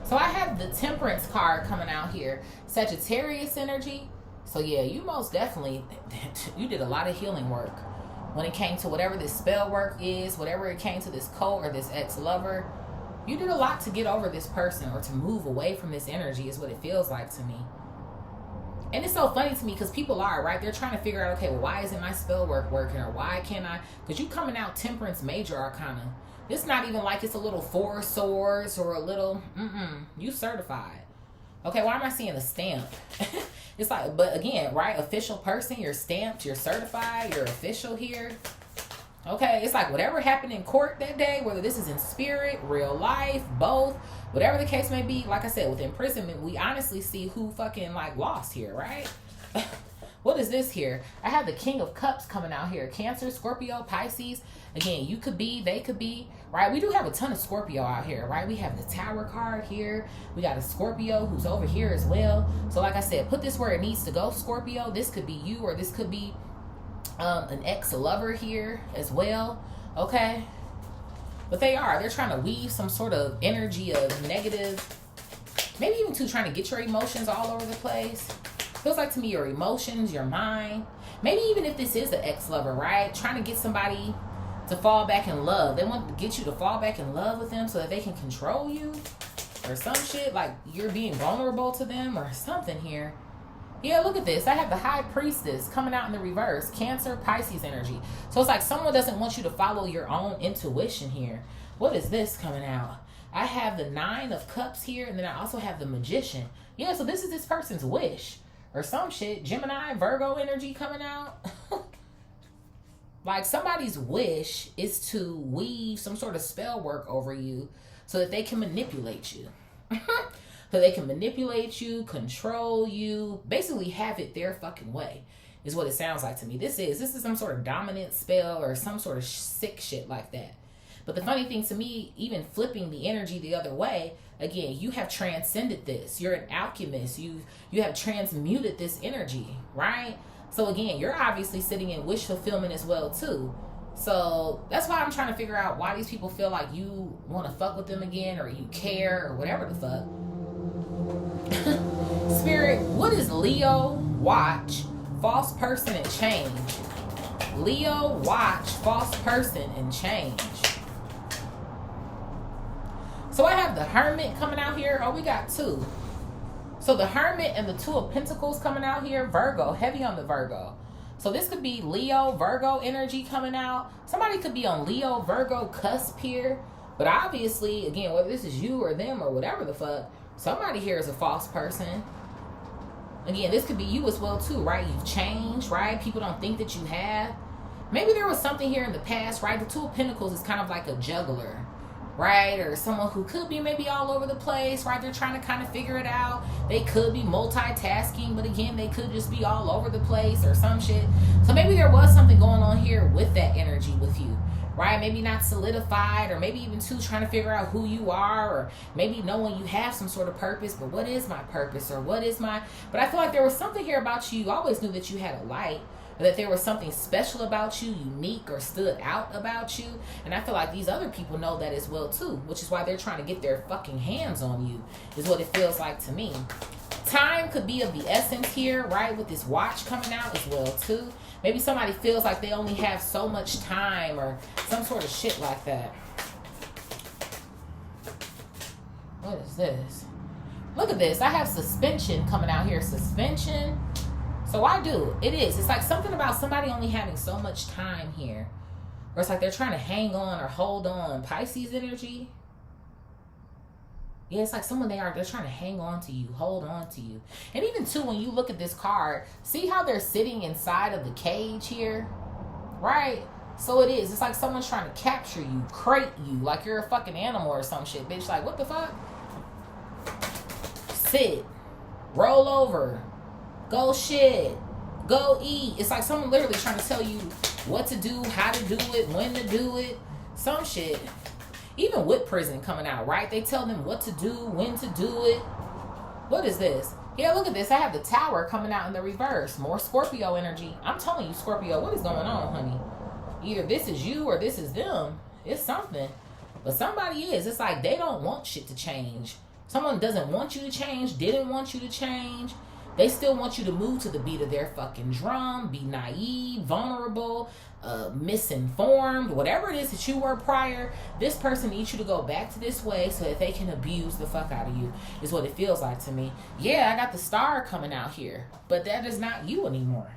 S1: So I have the Temperance card coming out here. Sagittarius energy. So yeah, you most definitely, you did a lot of healing work. When it came to whatever this spell work is, whatever it came to this cult or this ex-lover, you did a lot to get over this person or to move away from this energy is what it feels like to me. And it's so funny to me because people are, right? They're trying to figure out, okay, well, why isn't my spell work working? Or why can't I? Because you coming out Temperance Major Arcana. It's not even like it's a little 4 swords or a little, you certified. Okay, why am I seeing a stamp? It's like, but again, right? Official person, you're stamped, you're certified, you're official here. Okay, it's like whatever happened in court that day, whether this is in spirit, real life, both, whatever the case may be, like I said, with imprisonment, we honestly see who fucking like lost here, right? What is this here? I have the King of Cups coming out here. Cancer, Scorpio, Pisces. Again, you could be, they could be, right? We do have a ton of Scorpio out here, right? We have the Tower card here. We got a Scorpio who's over here as well. So like I said, put this where it needs to go, Scorpio. This could be you, or this could be an ex-lover here as well, okay? But they're trying to weave some sort of energy of negative, maybe even trying to get your emotions all over the place. Feels like to me your emotions, your mind. Maybe even if this is an ex-lover, right? Trying to get somebody to fall back in love. They want to get you to fall back in love with them so that they can control you or some shit. Like you're being vulnerable to them or something here. Yeah, look at this. I have the High Priestess coming out in the reverse. Cancer, Pisces energy. So it's like someone doesn't want you to follow your own intuition here. What is this coming out? I have the Nine of Cups here, and then I also have the Magician. Yeah, so this is this person's wish or some shit. Gemini, Virgo energy coming out. Like somebody's wish is to weave some sort of spell work over you so that they can manipulate you. So they can manipulate you, control you, basically have it their fucking way is what it sounds like to me. This is some sort of dominant spell or some sort of sick shit like that. But the funny thing to me, even flipping the energy the other way, again, you have transcended this. You're an alchemist. You have transmuted this energy, right? So again, you're obviously sitting in wish fulfillment as well too. So that's why I'm trying to figure out why these people feel like you want to fuck with them again, or you care, or whatever the fuck. Spirit, what is Leo, watch, false person, and change? Leo, watch, false person, and change. So I have the Hermit coming out here. Oh, we got two. So the Hermit and the Two of Pentacles coming out here. Virgo, heavy on the Virgo. So this could be Leo, Virgo energy coming out. Somebody could be on Leo, Virgo cusp here. But obviously, again, whether this is you or them or whatever the fuck, somebody here is a false person. Again, this could be you as well too, right? You've changed, right? People don't think that you have. Maybe there was something here in the past, right? The Two of Pentacles is kind of like a juggler, right? Or someone who could be maybe all over the place, right? They're trying to kind of figure it out. They could be multitasking, but again, they could just be all over the place or some shit. So maybe there was something going on here with that energy with you, right? Maybe not solidified, or maybe even too trying to figure out who you are, or maybe knowing you have some sort of purpose, but what is my purpose, or what is my... But I feel like there was something here about you. You always knew that you had a light, that there was something special about you, unique, or stood out about you. And I feel like these other people know that as well too, which is why they're trying to get their fucking hands on you, is what it feels like to me. Time could be of the essence here, right? With this watch coming out as well too. Maybe somebody feels like they only have so much time or some sort of shit like that. What is this? Look at this. I have suspension coming out here. Suspension. So I do. It is. It's like something about somebody only having so much time here. Or it's like they're trying to hang on or hold on. Pisces energy. Yeah, it's like someone they're trying to hang on to you, hold on to you. And even too, when you look at this card, see how they're sitting inside of the cage here? Right? So it is. It's like someone's trying to capture you, crate you, like you're a fucking animal or some shit, bitch. Like, what the fuck? Sit. Roll over. Go shit. Go eat. It's like someone literally trying to tell you what to do, how to do it, when to do it. Some shit. Even with prison coming out, right? They tell them what to do, when to do it. What is this? Yeah, look at this. I have the Tower coming out in the reverse. More Scorpio energy. I'm telling you, Scorpio, what is going on, honey? Either this is you or this is them. It's something. But somebody is. It's like they don't want shit to change. Someone doesn't want you to change, didn't want you to change. They still want you to move to the beat of their fucking drum, be naive, vulnerable, misinformed, whatever it is that you were prior. This person needs you to go back to this way so that they can abuse the fuck out of you, is what it feels like to me. Yeah, I got the Star coming out here, but that is not you anymore.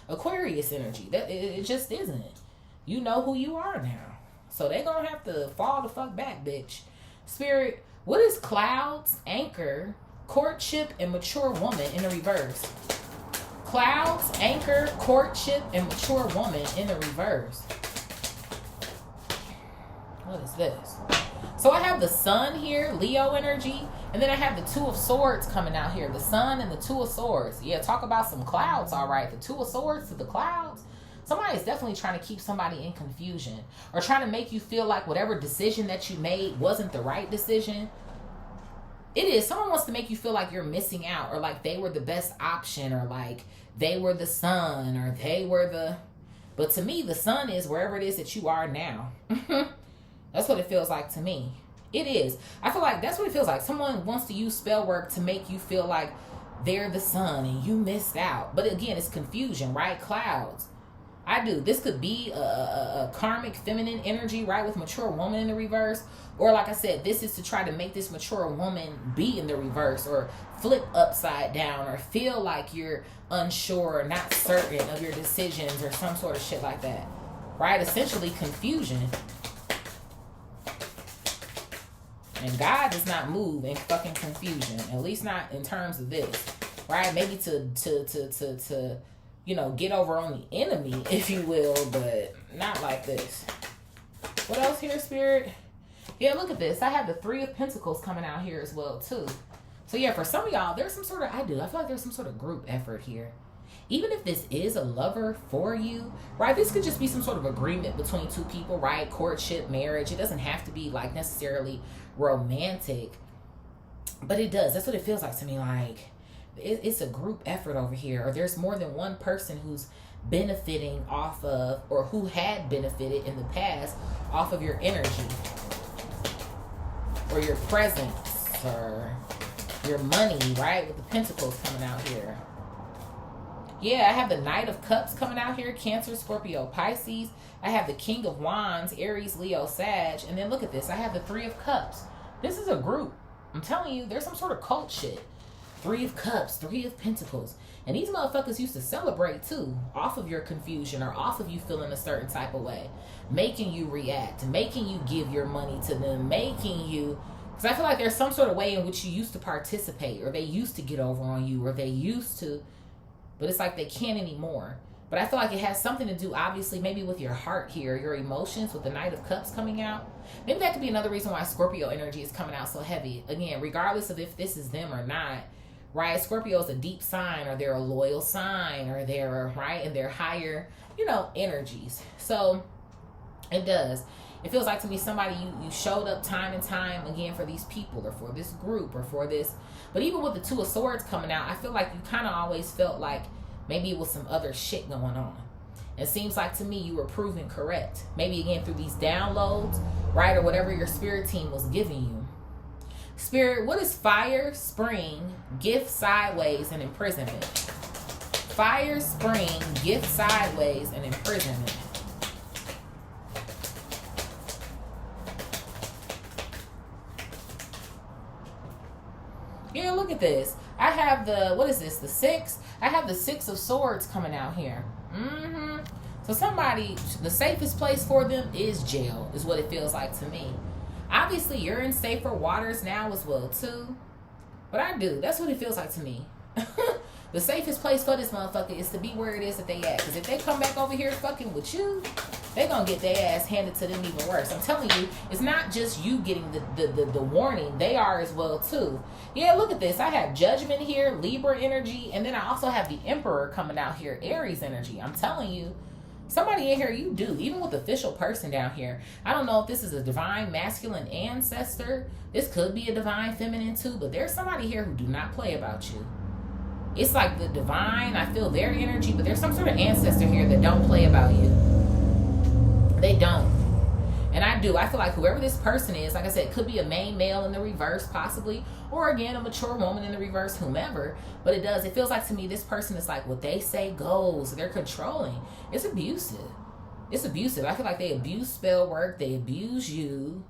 S1: Aquarius energy. It just isn't. You know who you are now. So they gonna have to fall the fuck back, bitch. Spirit, what is Clouds, Anchor, Courtship, and Mature Woman in the reverse? Clouds, Anchor, Courtship, and Mature Woman in the reverse. What is this? So I have the sun here, Leo energy, and then I have the two of swords coming out here. The sun and the two of swords. Yeah, talk about some clouds, all right. The two of swords to the clouds. Somebody is definitely trying to keep somebody in confusion or trying to make you feel like whatever decision that you made wasn't the right decision. It is. Someone wants to make you feel like you're missing out or like they were the best option or like they were the sun or they were the... But to me, the sun is wherever it is that you are now. That's what it feels like to me. It is. I feel like that's what it feels like. Someone wants to use spell work to make you feel like they're the sun and you missed out. But again, it's confusion, right? Clouds. I do. This could be a karmic feminine energy, right? With mature woman in the reverse. Or like I said, this is to try to make this mature woman be in the reverse or flip upside down or feel like you're unsure or not certain of your decisions or some sort of shit like that. Right? Essentially confusion. And God does not move in fucking confusion. At least not in terms of this. Right? Maybe to you know, get over on the enemy, if you will, but not like this. What else here, Spirit? Yeah, look at this. I have the Three of Pentacles coming out here as well, too. So, yeah, for some of y'all, there's some sort of, I feel like there's some sort of group effort here. Even if this is a lover for you, right? This could just be some sort of agreement between two people, right? Courtship, marriage. It doesn't have to be, like, necessarily romantic. But it does. That's what it feels like to me, like... It's a group effort over here, or there's more than one person who's benefiting off of, or who had benefited in the past off of your energy, or your presence, or your money, right? With the pentacles coming out here. Yeah, I have the Knight of Cups coming out here, Cancer, Scorpio, Pisces. I have the King of Wands, Aries, Leo, Sag. And then look at this. I have the Three of Cups. This is a group. I'm telling you, there's some sort of cult shit. Three of Cups, Three of Pentacles. And these motherfuckers used to celebrate too, off of your confusion or off of you feeling a certain type of way. Making you react, making you give your money to them, making you... Because I feel like there's some sort of way in which you used to participate, or they used to get over on you, or they used to... But it's like they can't anymore. But I feel like it has something to do, obviously, maybe with your heart here, your emotions, with the Knight of Cups coming out. Maybe that could be another reason why Scorpio energy is coming out so heavy. Again, regardless of if this is them or not, right? Scorpio is a deep sign, or they're a loyal sign, or they're, right, and they're higher, you know, energies. So it does. It feels like to me somebody you showed up time and time again for these people or for this group or for this. But even with the Two of Swords coming out, I feel like you kind of always felt like maybe it was some other shit going on. It seems like to me you were proven correct. Maybe again through these downloads, right, or whatever your spirit team was giving you. Spirit, what is fire, spring, gift sideways, and imprisonment? Fire, spring, gift sideways, and imprisonment. Yeah, look at this. I have the, what is this, the Six? I have the Six of Swords coming out here. So somebody, the safest place for them is jail, is what it feels like to me. Obviously, you're in safer waters now as well, too. But I do. That's what it feels like to me. The safest place for this motherfucker is to be where it is that they at. Because if they come back over here fucking with you, they gonna get their ass handed to them even worse. I'm telling you, it's not just you getting the warning. They are as well, too. Yeah, look at this. I have Judgment here, Libra energy. And then I also have the Emperor coming out here, Aries energy. I'm telling you. Somebody in here, you do. Even with the official person down here. I don't know if this is a divine masculine ancestor. This could be a divine feminine too. But there's somebody here who do not play about you. It's like the divine. I feel their energy. But there's some sort of ancestor here that don't play about you. They don't. And I do. I feel like whoever this person is, like I said, it could be a main male in the reverse possibly. Or again, a mature woman in the reverse, whomever. But it does. It feels like to me this person is like what they say goes. They're controlling. It's abusive. It's abusive. I feel like they abuse spell work. They abuse you.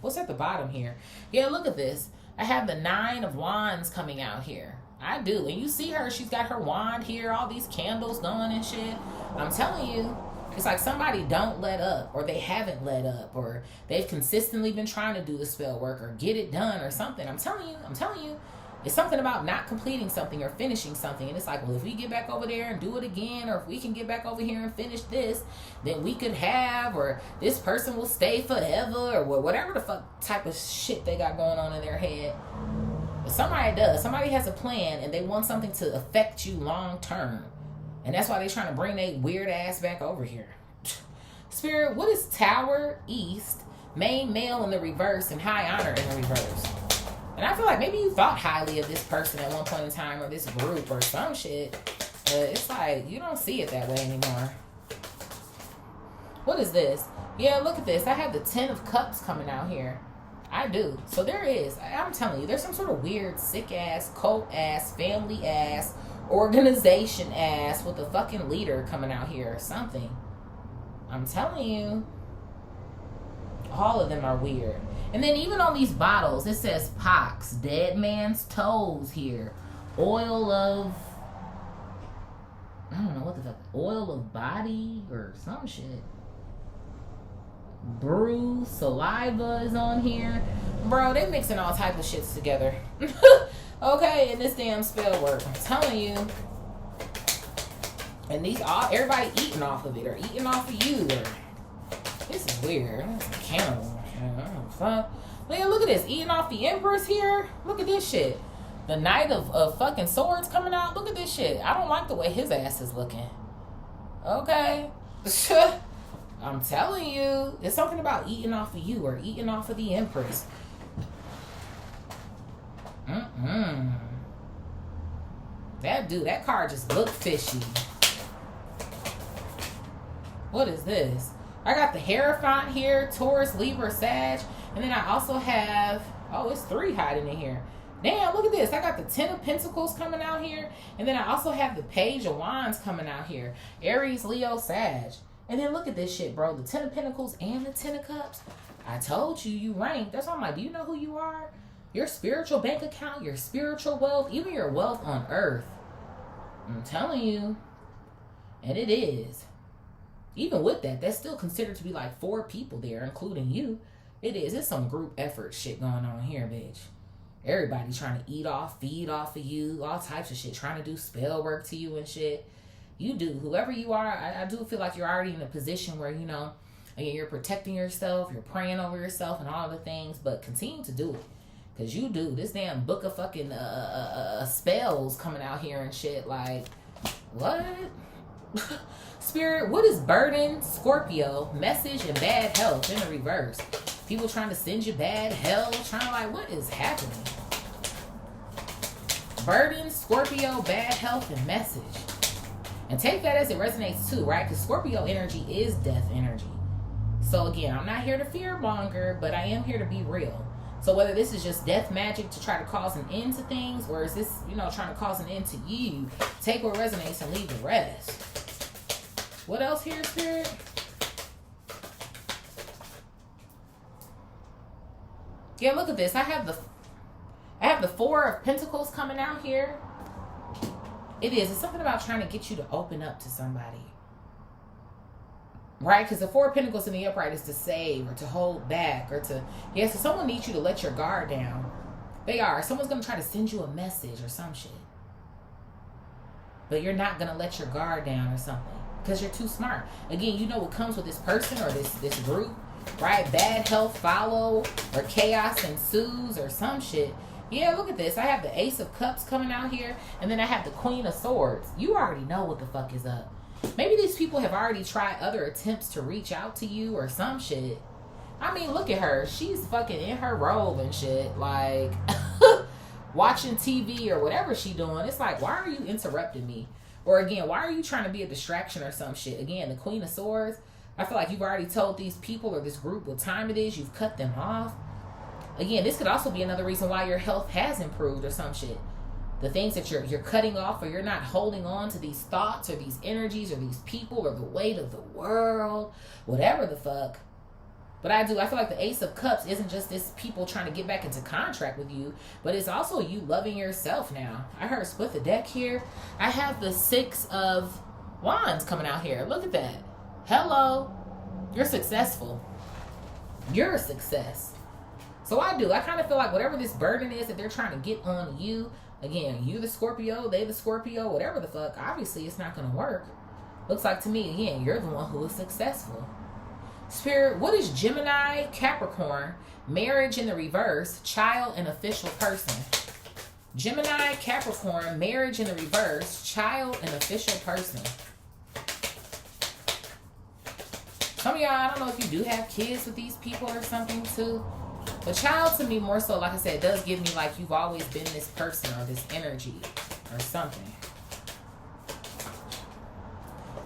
S1: What's at the bottom here? Yeah, look at this. I have the Nine of Wands coming out here. I do. And you see her. She's got her wand here. All these candles going and shit. I'm telling you. It's like somebody don't let up, or they haven't let up, or they've consistently been trying to do the spell work or get it done or something. I'm telling you. It's something about not completing something or finishing something. And it's like, well, if we get back over there and do it again, or if we can get back over here and finish this, then we could have, or this person will stay forever, or whatever the fuck type of shit they got going on in their head. But somebody does. Somebody has a plan and they want something to affect you long term. And that's why they're trying to bring their weird ass back over here. Spirit, what is Tower East, main male in the reverse, and high honor in the reverse? And I feel like maybe you thought highly of this person at one point in time, or this group, or some shit. But it's like, you don't see it that way anymore. What is this? Yeah, look at this. I have the 10 of Cups coming out here. I do. So there is. I'm telling you, there's some sort of weird, sick-ass, cult-ass, family-ass, organization-ass with a fucking leader coming out here or something. I'm telling you. All of them are weird. And then even on these bottles, it says pox, dead man's toes here. Oil of, I don't know what the fuck, oil of body or some shit. Brew, saliva is on here. Bro, they mixing all type of shits together. Okay, and this damn spell work. I'm telling you. And these all, everybody eating off of it or eating off of you. Or, this is weird. It's a cannibal. Look at this. Eating off the Empress here. Look at this shit. The Knight of fucking Swords coming out. Look at this shit. I don't like the way his ass is looking. Okay. I'm telling you. There's something about eating off of you or eating off of the Empress. That card just looked fishy. What is this? I got the Hierophant here, Taurus, Libra, Sag. And then I also have, oh, it's 3 hiding in here. Damn, look at this. I got the 10 of Pentacles coming out here. And then I also have the Page of Wands coming out here. Aries, Leo, Sag. And then look at this shit, bro. The 10 of Pentacles and the 10 of Cups. I told you, you rank. That's why I'm like, do you know who you are? Your spiritual bank account, your spiritual wealth, even your wealth on earth. I'm telling you. And it is. Even with that, that's still considered to be like 4 people there, including you. It is. It's some group effort shit going on here, bitch. Everybody trying to eat off, feed off of you, all types of shit, trying to do spell work to you and shit. You do. Whoever you are, I do feel like you're already in a position where, you know, again, you're protecting yourself, you're praying over yourself and all the things, but continue to do it. Because you do. This damn book of fucking spells coming out here and shit. Like, what? Spirit, what is burden, Scorpio, message, and bad health in the reverse? People trying to send you bad health, trying to like, what is happening? Burden, Scorpio, bad health, and message. And take that as it resonates too, right? Because Scorpio energy is death energy. So again, I'm not here to fearmonger, but I am here to be real. So whether this is just death magic to try to cause an end to things, or is this, you know, trying to cause an end to you, take what resonates and leave the rest. What else here, Spirit? Yeah, look at this. I have the 4 of Pentacles coming out here. It is. It's something about trying to get you to open up to somebody. Right? Because the 4 of Pentacles in the upright is to save or to hold back or to... Yeah, so someone needs you to let your guard down. They are. Someone's going to try to send you a message or some shit. But you're not going to let your guard down or something. Because you're too smart. Again, you know what comes with this person or this group. Right? Bad health follow or chaos ensues or some shit. Yeah, look at this. I have the Ace of Cups coming out here. And then I have the Queen of Swords. You already know what the fuck is up. Maybe these people have already tried other attempts to reach out to you or some shit. I mean, look at her. She's fucking in her robe and shit. Like, watching TV or whatever she doing. It's like, why are you interrupting me? Or again, why are you trying to be a distraction or some shit? Again, the Queen of Swords. I feel like you've already told these people or this group what time it is. You've cut them off. Again, this could also be another reason why your health has improved or some shit. The things that you're cutting off, or you're not holding on to these thoughts or these energies or these people or the weight of the world, whatever the fuck. But I feel like the Ace of Cups isn't just this people trying to get back into contract with you, but it's also you loving yourself now. I heard split the deck here. I have the 6 of Wands coming out here. Look at that. Hello. You're successful. You're a success. So So I kind of feel like whatever this burden is that they're trying to get on you, again, you the Scorpio, they the Scorpio, whatever the fuck, obviously it's not going to work. Looks like to me, again, you're the one who is successful. Spirit, what is Gemini, Capricorn, marriage in the reverse, child, and official person? Gemini, Capricorn, marriage in the reverse, child, and official person. Some of y'all, I don't know if you do have kids with these people or something too. But child to me more so, like I said, does give me like you've always been this person or this energy or something.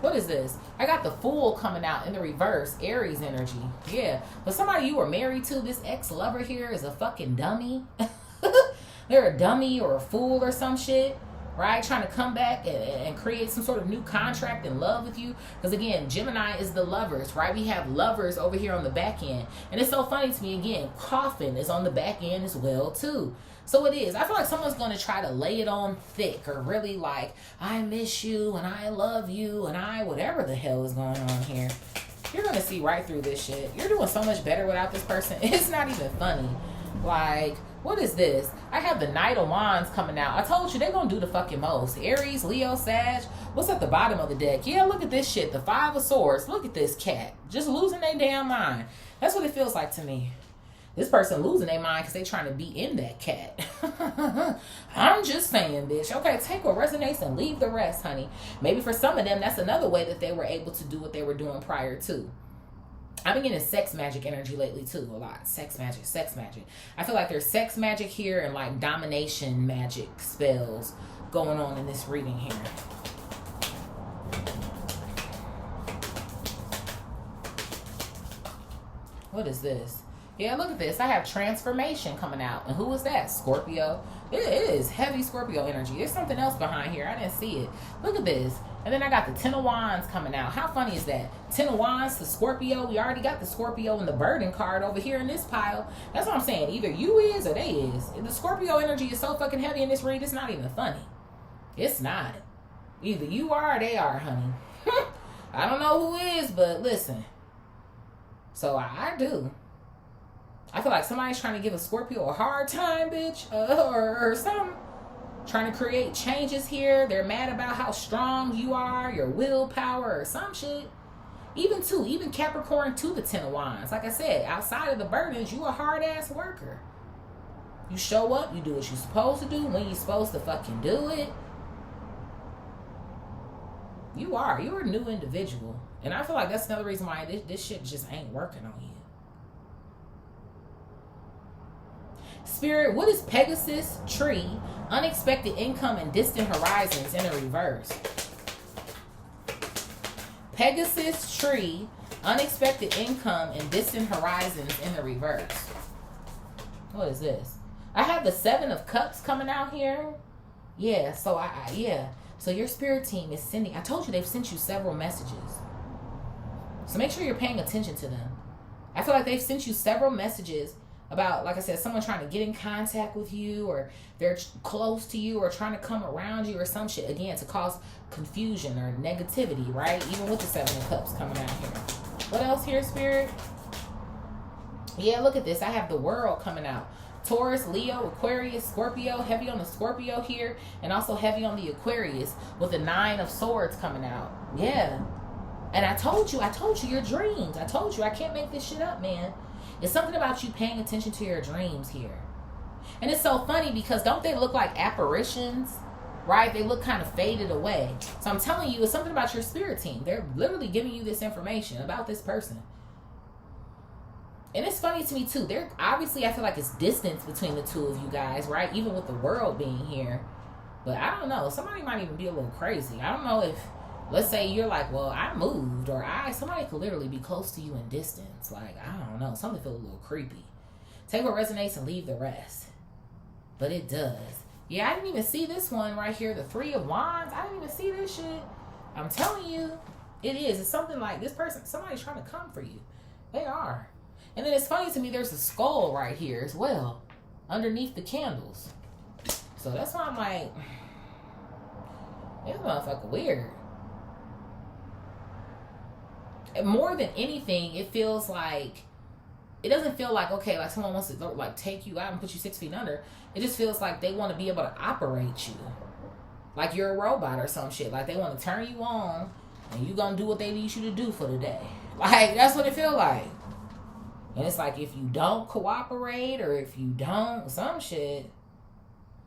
S1: What is this? I got the Fool coming out in the reverse, Aries energy. Yeah. But somebody you were married to, this ex-lover here is a fucking dummy. They're a dummy or a fool or some shit. Right? Trying to come back and create some sort of new contract and love with you. Because again, Gemini is the lovers, right? We have lovers over here on the back end. And it's so funny to me, again, coffin is on the back end as well too. So it is. I feel like someone's going to try to lay it on thick or really like, I miss you and I love you and I whatever the hell is going on here. You're going to see right through this shit. You're doing so much better without this person. It's not even funny. Like, what is this? I have the Knight of Wands coming out. I told you they're going to do the fucking most. Aries, Leo, Sag. What's at the bottom of the deck? Yeah, look at this shit. The Five of Swords. Look at this cat. Just losing their damn mind. That's what it feels like to me. This person losing their mind because they trying to be in that cat. I'm just saying, bitch. Okay, take what resonates and leave the rest, honey. Maybe for some of them, that's another way that they were able to do what they were doing prior to. I've been getting sex magic energy lately too, a lot. Sex magic, sex magic. I feel like there's sex magic here and like domination magic spells going on in this reading here. What is this? Yeah, look at this. I have transformation coming out. And who is that? Scorpio. It is heavy Scorpio energy. There's something else behind here. I didn't see it. Look at this. And then I got the Ten of Wands coming out. How funny is that? Ten of Wands to Scorpio. We already got the Scorpio and the burden card over here in this pile. That's what I'm saying. Either you is or they is. The Scorpio energy is so fucking heavy in this read, it's not even funny. It's not. Either you are or they are, honey. I don't know who is, but listen. So I do. I feel like somebody's trying to give a Scorpio a hard time, bitch, or something. Trying to create changes here. They're mad about how strong you are, your willpower, or some shit. Even Capricorn to the Ten of Wands. Like I said, outside of the burdens, you a hard-ass worker. You show up, you do what you're supposed to do, when you're supposed to fucking do it. You're a new individual. And I feel like that's another reason why this shit just ain't working on you. Spirit, what is Pegasus, tree, unexpected income, and distant horizons in the reverse? Pegasus, tree, unexpected income, and distant horizons in the reverse. What is this? I have the Seven of Cups coming out here. Yeah, so So your spirit team is sending, I told you they've sent you several messages. So make sure you're paying attention to them. I feel like they've sent you several messages about, like I said, someone trying to get in contact with you, or they're close to you, or trying to come around you, or some shit, again, to cause confusion or negativity, right? Even with the Seven of Cups coming out here. What else here, Spirit? Yeah, look at this. I have the World coming out. Taurus, Leo, Aquarius, Scorpio, heavy on the Scorpio here, and also heavy on the Aquarius with the Nine of Swords coming out. Yeah. And I told you your dreams. I told you, I can't make this shit up, man. It's something about you paying attention to your dreams here. And it's so funny because don't they look like apparitions? Right? They look kind of faded away. So I'm telling you, it's something about your spirit team. They're literally giving you this information about this person. And it's funny to me too. There obviously, I feel like it's distance between the two of you guys, right? Even with the World being here. But I don't know. Somebody might even be a little crazy. I don't know if, let's say you're like, well, I moved, or somebody could literally be close to you in distance. Like, I don't know. Something feels a little creepy. Take what resonates and leave the rest. But it does. Yeah, I didn't even see this one right here. The Three of Wands. I didn't even see this shit. I'm telling you, it is. It's something like this person, somebody's trying to come for you. They are. And then it's funny to me, there's a skull right here as well, underneath the candles. So that's why I'm like, this motherfucker weird. And more than anything, it feels like it doesn't feel like, okay, like someone wants to like take you out and put you 6 feet under. It just feels like they want to be able to operate you like you're a robot or some shit. Like they want to turn you on and you gonna do what they need you to do for the day. Like that's what it feel like. And it's like if you don't cooperate or if you don't some shit.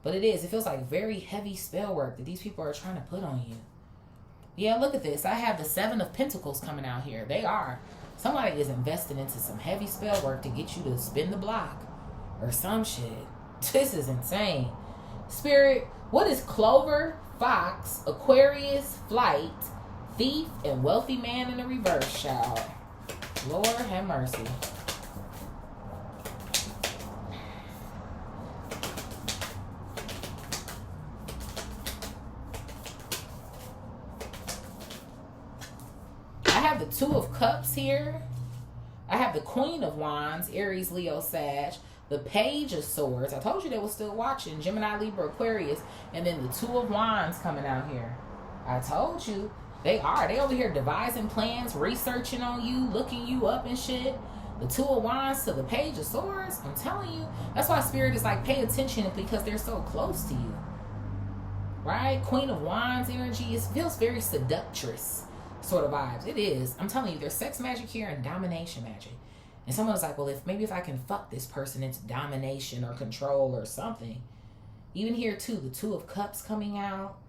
S1: But it feels like very heavy spell work that these people are trying to put on you. Yeah, look at this. I have the 7 of Pentacles coming out here. They are. Somebody is investing into some heavy spell work to get you to spin the block or some shit. This is insane. Spirit, what is Clover, Fox, Aquarius, Flight, Thief, and Wealthy Man in the reverse, child? Lord have mercy. I have the 2 of Cups here. I have the Queen of Wands, Aries, Leo, Sag. The Page of Swords. I told you they were still watching. Gemini, Libra, Aquarius. And then the 2 of Wands coming out here. I told you. They are. They over here devising plans, researching on you, looking you up and shit. The 2 of Wands to the Page of Swords. I'm telling you. That's why Spirit is like, pay attention because they're so close to you. Right? Queen of Wands energy. It feels very seductress sort of vibes. It is. I'm telling you, there's sex magic here and domination magic. And someone's like, well, if I can fuck this person into domination or control or something. Even here too, the 2 of Cups coming out.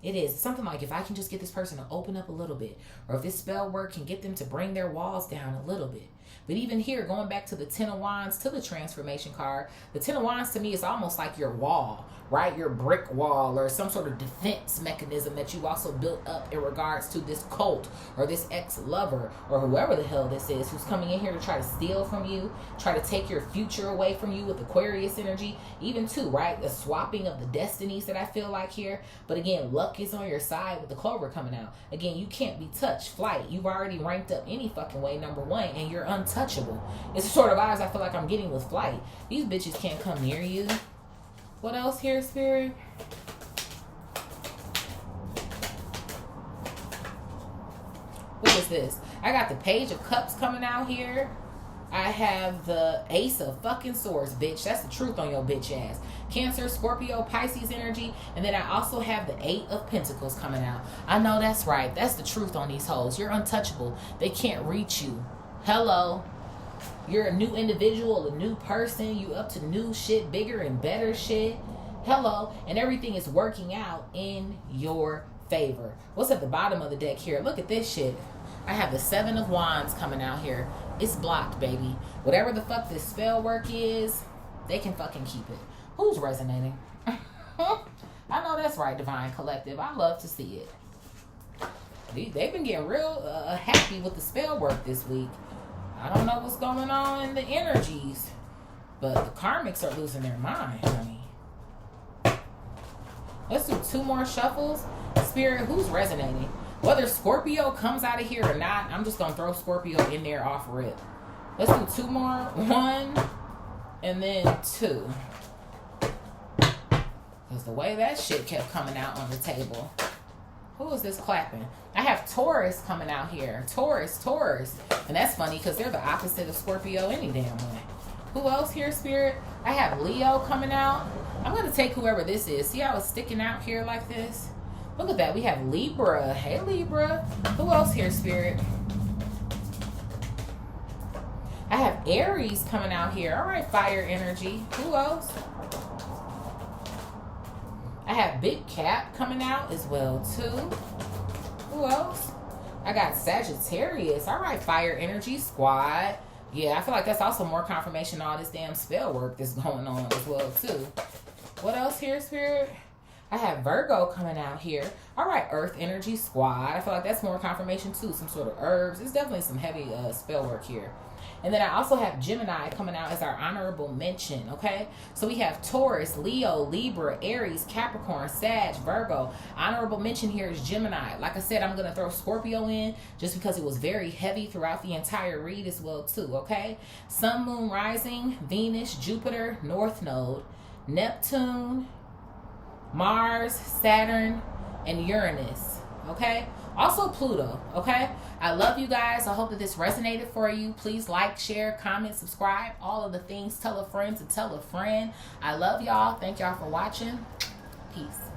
S1: It is something like if I can just get this person to open up a little bit, or if this spell work can get them to bring their walls down a little bit. But even here, going back to the 10 of Wands to the transformation card, the 10 of Wands to me is almost like your wall, right? Your brick wall or some sort of defense mechanism that you also built up in regards to this cult or this ex-lover or whoever the hell this is who's coming in here to try to steal from you, try to take your future away from you with Aquarius energy. Even too, right? The swapping of the destinies that I feel like here. But again, luck is on your side with the Clover coming out. Again, you can't be touched. Flight, you've already ranked up any fucking way, number 1, and you're untouchable. It's the sort of vibes I feel like I'm getting with Flight. These bitches can't come near you. What else here, Spirit? What is this? I got the Page of Cups coming out here. I have the Ace of fucking Swords, bitch. That's the truth on your bitch ass. Cancer, Scorpio, Pisces energy. And then I also have the 8 of Pentacles coming out. I know that's right. That's the truth on these hoes. You're untouchable. They can't reach you. Hello. You're a new individual, a new person. You up to new shit, bigger and better shit. Hello. And everything is working out in your favor. What's at the bottom of the deck here? Look at this shit. I have the 7 of Wands coming out here. It's blocked, baby. Whatever the fuck this spell work is, they can fucking keep it. Who's resonating? I know that's right, Divine Collective. I love to see it. They've been getting real happy with the spell work this week. I don't know what's going on in the energies, but the karmics are losing their mind, honey. Let's do 2 more shuffles. Spirit, who's resonating? Whether Scorpio comes out of here or not, I'm just going to throw Scorpio in there off rip. Let's do 2 more. 1 and then 2. Because the way that shit kept coming out on the table. Who is this clapping? I have Taurus coming out here. Taurus. And that's funny because they're the opposite of Scorpio any damn way. Who else here, Spirit? I have Leo coming out. I'm going to take whoever this is. See how it's sticking out here like this? Look at that. We have Libra. Hey, Libra. Who else here, Spirit? I have Aries coming out here. All right, fire energy. Who else? I have Big Cap coming out as well, too. Who else? I got Sagittarius. All right, fire energy squad. Yeah, I feel like that's also more confirmation on all this damn spell work that's going on as well, too. What else here, Spirit? I have Virgo coming out here. All right, Earth Energy Squad. I feel like that's more confirmation too. Some sort of herbs. It's definitely some heavy spell work here. And then I also have Gemini coming out as our honorable mention, okay? So we have Taurus, Leo, Libra, Aries, Capricorn, Sag, Virgo. Honorable mention here is Gemini. Like I said, I'm going to throw Scorpio in just because it was very heavy throughout the entire read as well too, okay? Sun, Moon, Rising, Venus, Jupiter, North Node, Neptune, Mars, Saturn, and Uranus. Okay? Also Pluto. Okay? I love you guys. I hope that this resonated for you. Please like, share, comment, subscribe. All of the things. Tell a friend to tell a friend. I love y'all. Thank y'all for watching. Peace.